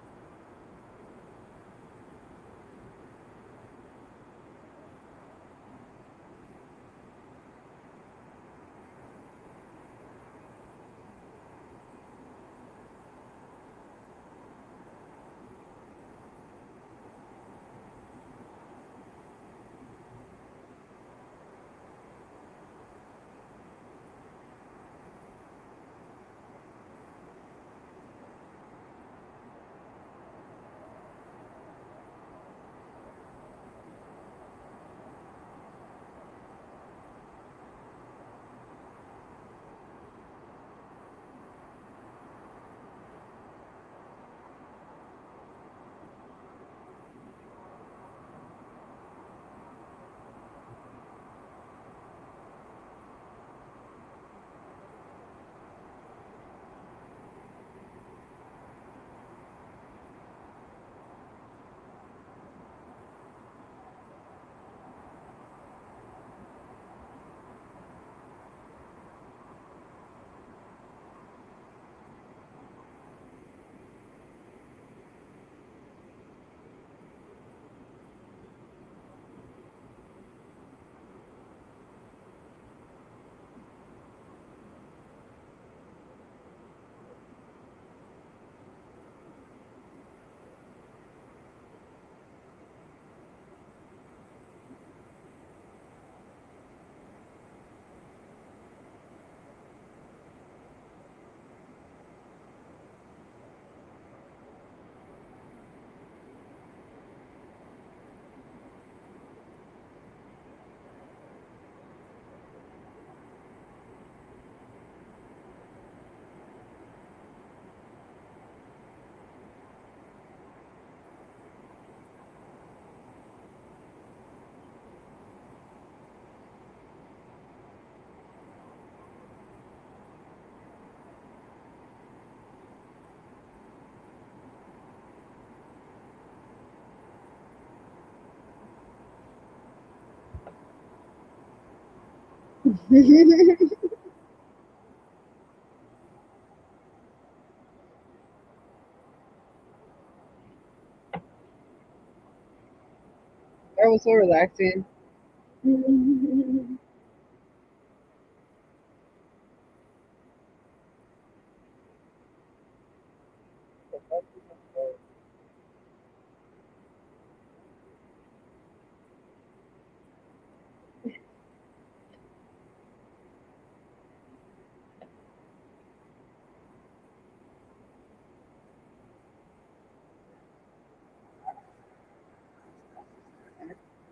That was so relaxing.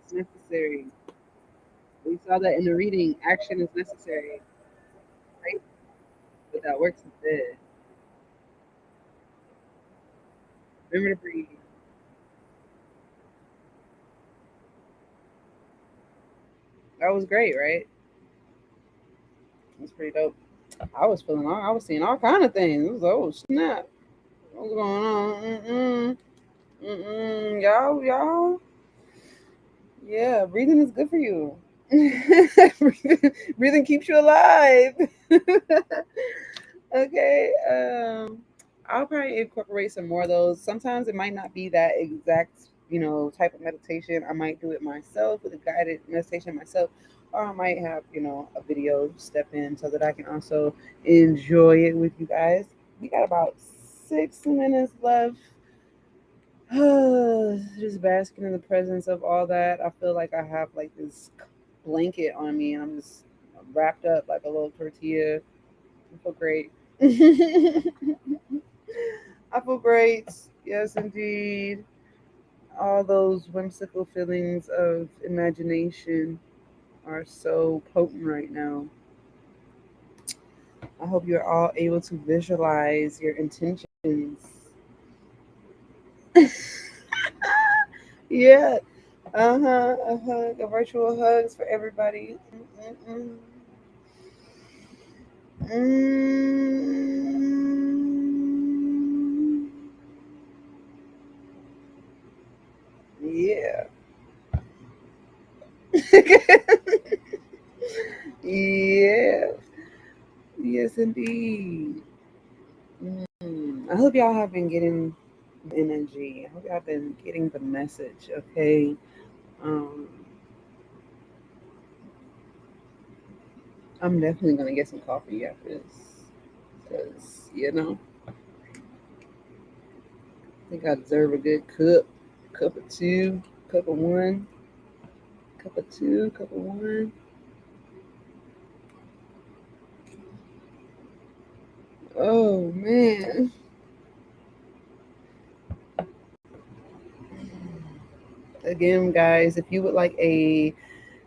It's necessary. We saw that in the reading. Action is necessary, right? But that works instead. Remember to breathe. That was great, right? That's pretty dope. I was seeing all kind of things. It was, oh snap, what's going on? Y'all. Yeah, breathing is good for you. Breathing keeps you alive. Okay. I'll probably incorporate some more of those. Sometimes it might not be that exact, type of meditation. I might do it myself with a guided meditation myself, or I might have, a video step in so that I can also enjoy it with you guys. We got about 6 minutes left. Just basking in the presence of all that. I feel like I have like this blanket on me, and I'm just wrapped up like a little tortilla. I feel great. I feel great. Yes, indeed. All those whimsical feelings of imagination are so potent right now. I hope you're all able to visualize your intentions. Yeah. Uh-huh. A hug, a virtual hugs for everybody. Mm-mm-mm. Mm. Yeah. Yeah. Yes, indeed. I hope y'all have been getting the energy. I hope y'all have been getting the message. Okay. Um, I'm definitely gonna get some coffee after this because I think I deserve a good cup of two, cup of one, cup of two, cup of one. Oh man. Again, guys, if you would like a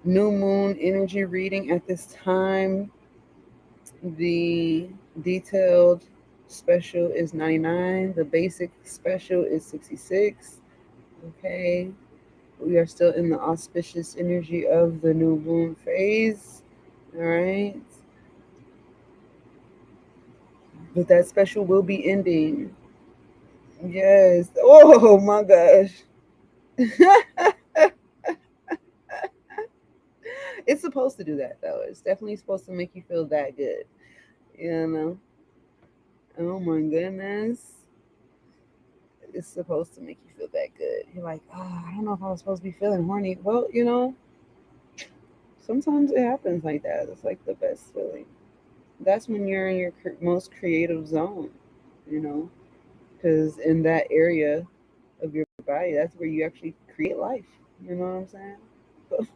new moon energy reading at this time, the detailed special is 99, the basic special is 66. Okay, we are still in the auspicious energy of the new moon phase. All right, but that special will be ending. Yes. Oh my gosh. It's supposed to do that though. It's definitely supposed to make you feel that good. You know. Oh my goodness. It's supposed to make you feel that good. You're like, oh, I don't know if I was supposed to be feeling horny. Well, sometimes it happens like that. It's like the best feeling. That's when you're in your most creative zone, you know, because in that area of your body, that's where you actually create life. You know what I'm saying? So,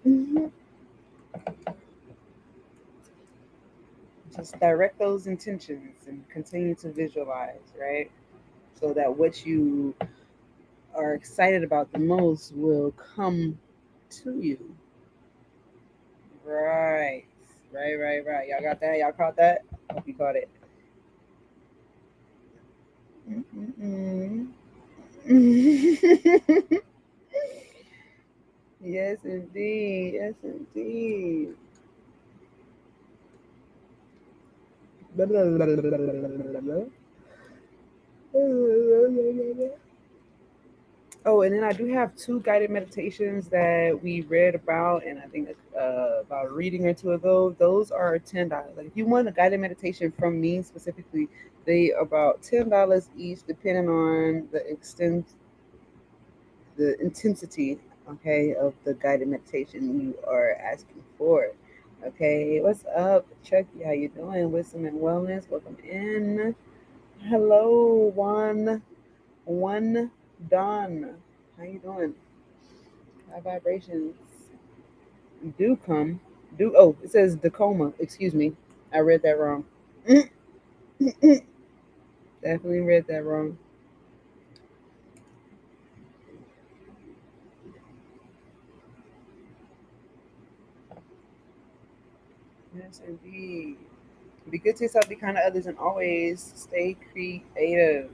mhm. Just direct those intentions and continue to visualize, right? So that what you are excited about the most will come to you. Right. Right. Y'all got that? Y'all caught that? Hope you caught it. Mm-mm-mm. Yes, indeed. Yes, indeed. Oh, and then I do have two guided meditations that we read about, and I think about a reading or two ago. Those are $10. Like if you want a guided meditation from me specifically, they about $10 each, depending on the intensity, okay, of the guided meditation you are asking for. Okay, what's up, Chucky? How you doing? Wisdom and wellness. Welcome in. Hello, one Don. How you doing? High vibrations do come. Do oh, it says Tacoma. Excuse me, I read that wrong. Definitely read that wrong. Yes, indeed. Be good to yourself. Be kind to others, and always stay creative.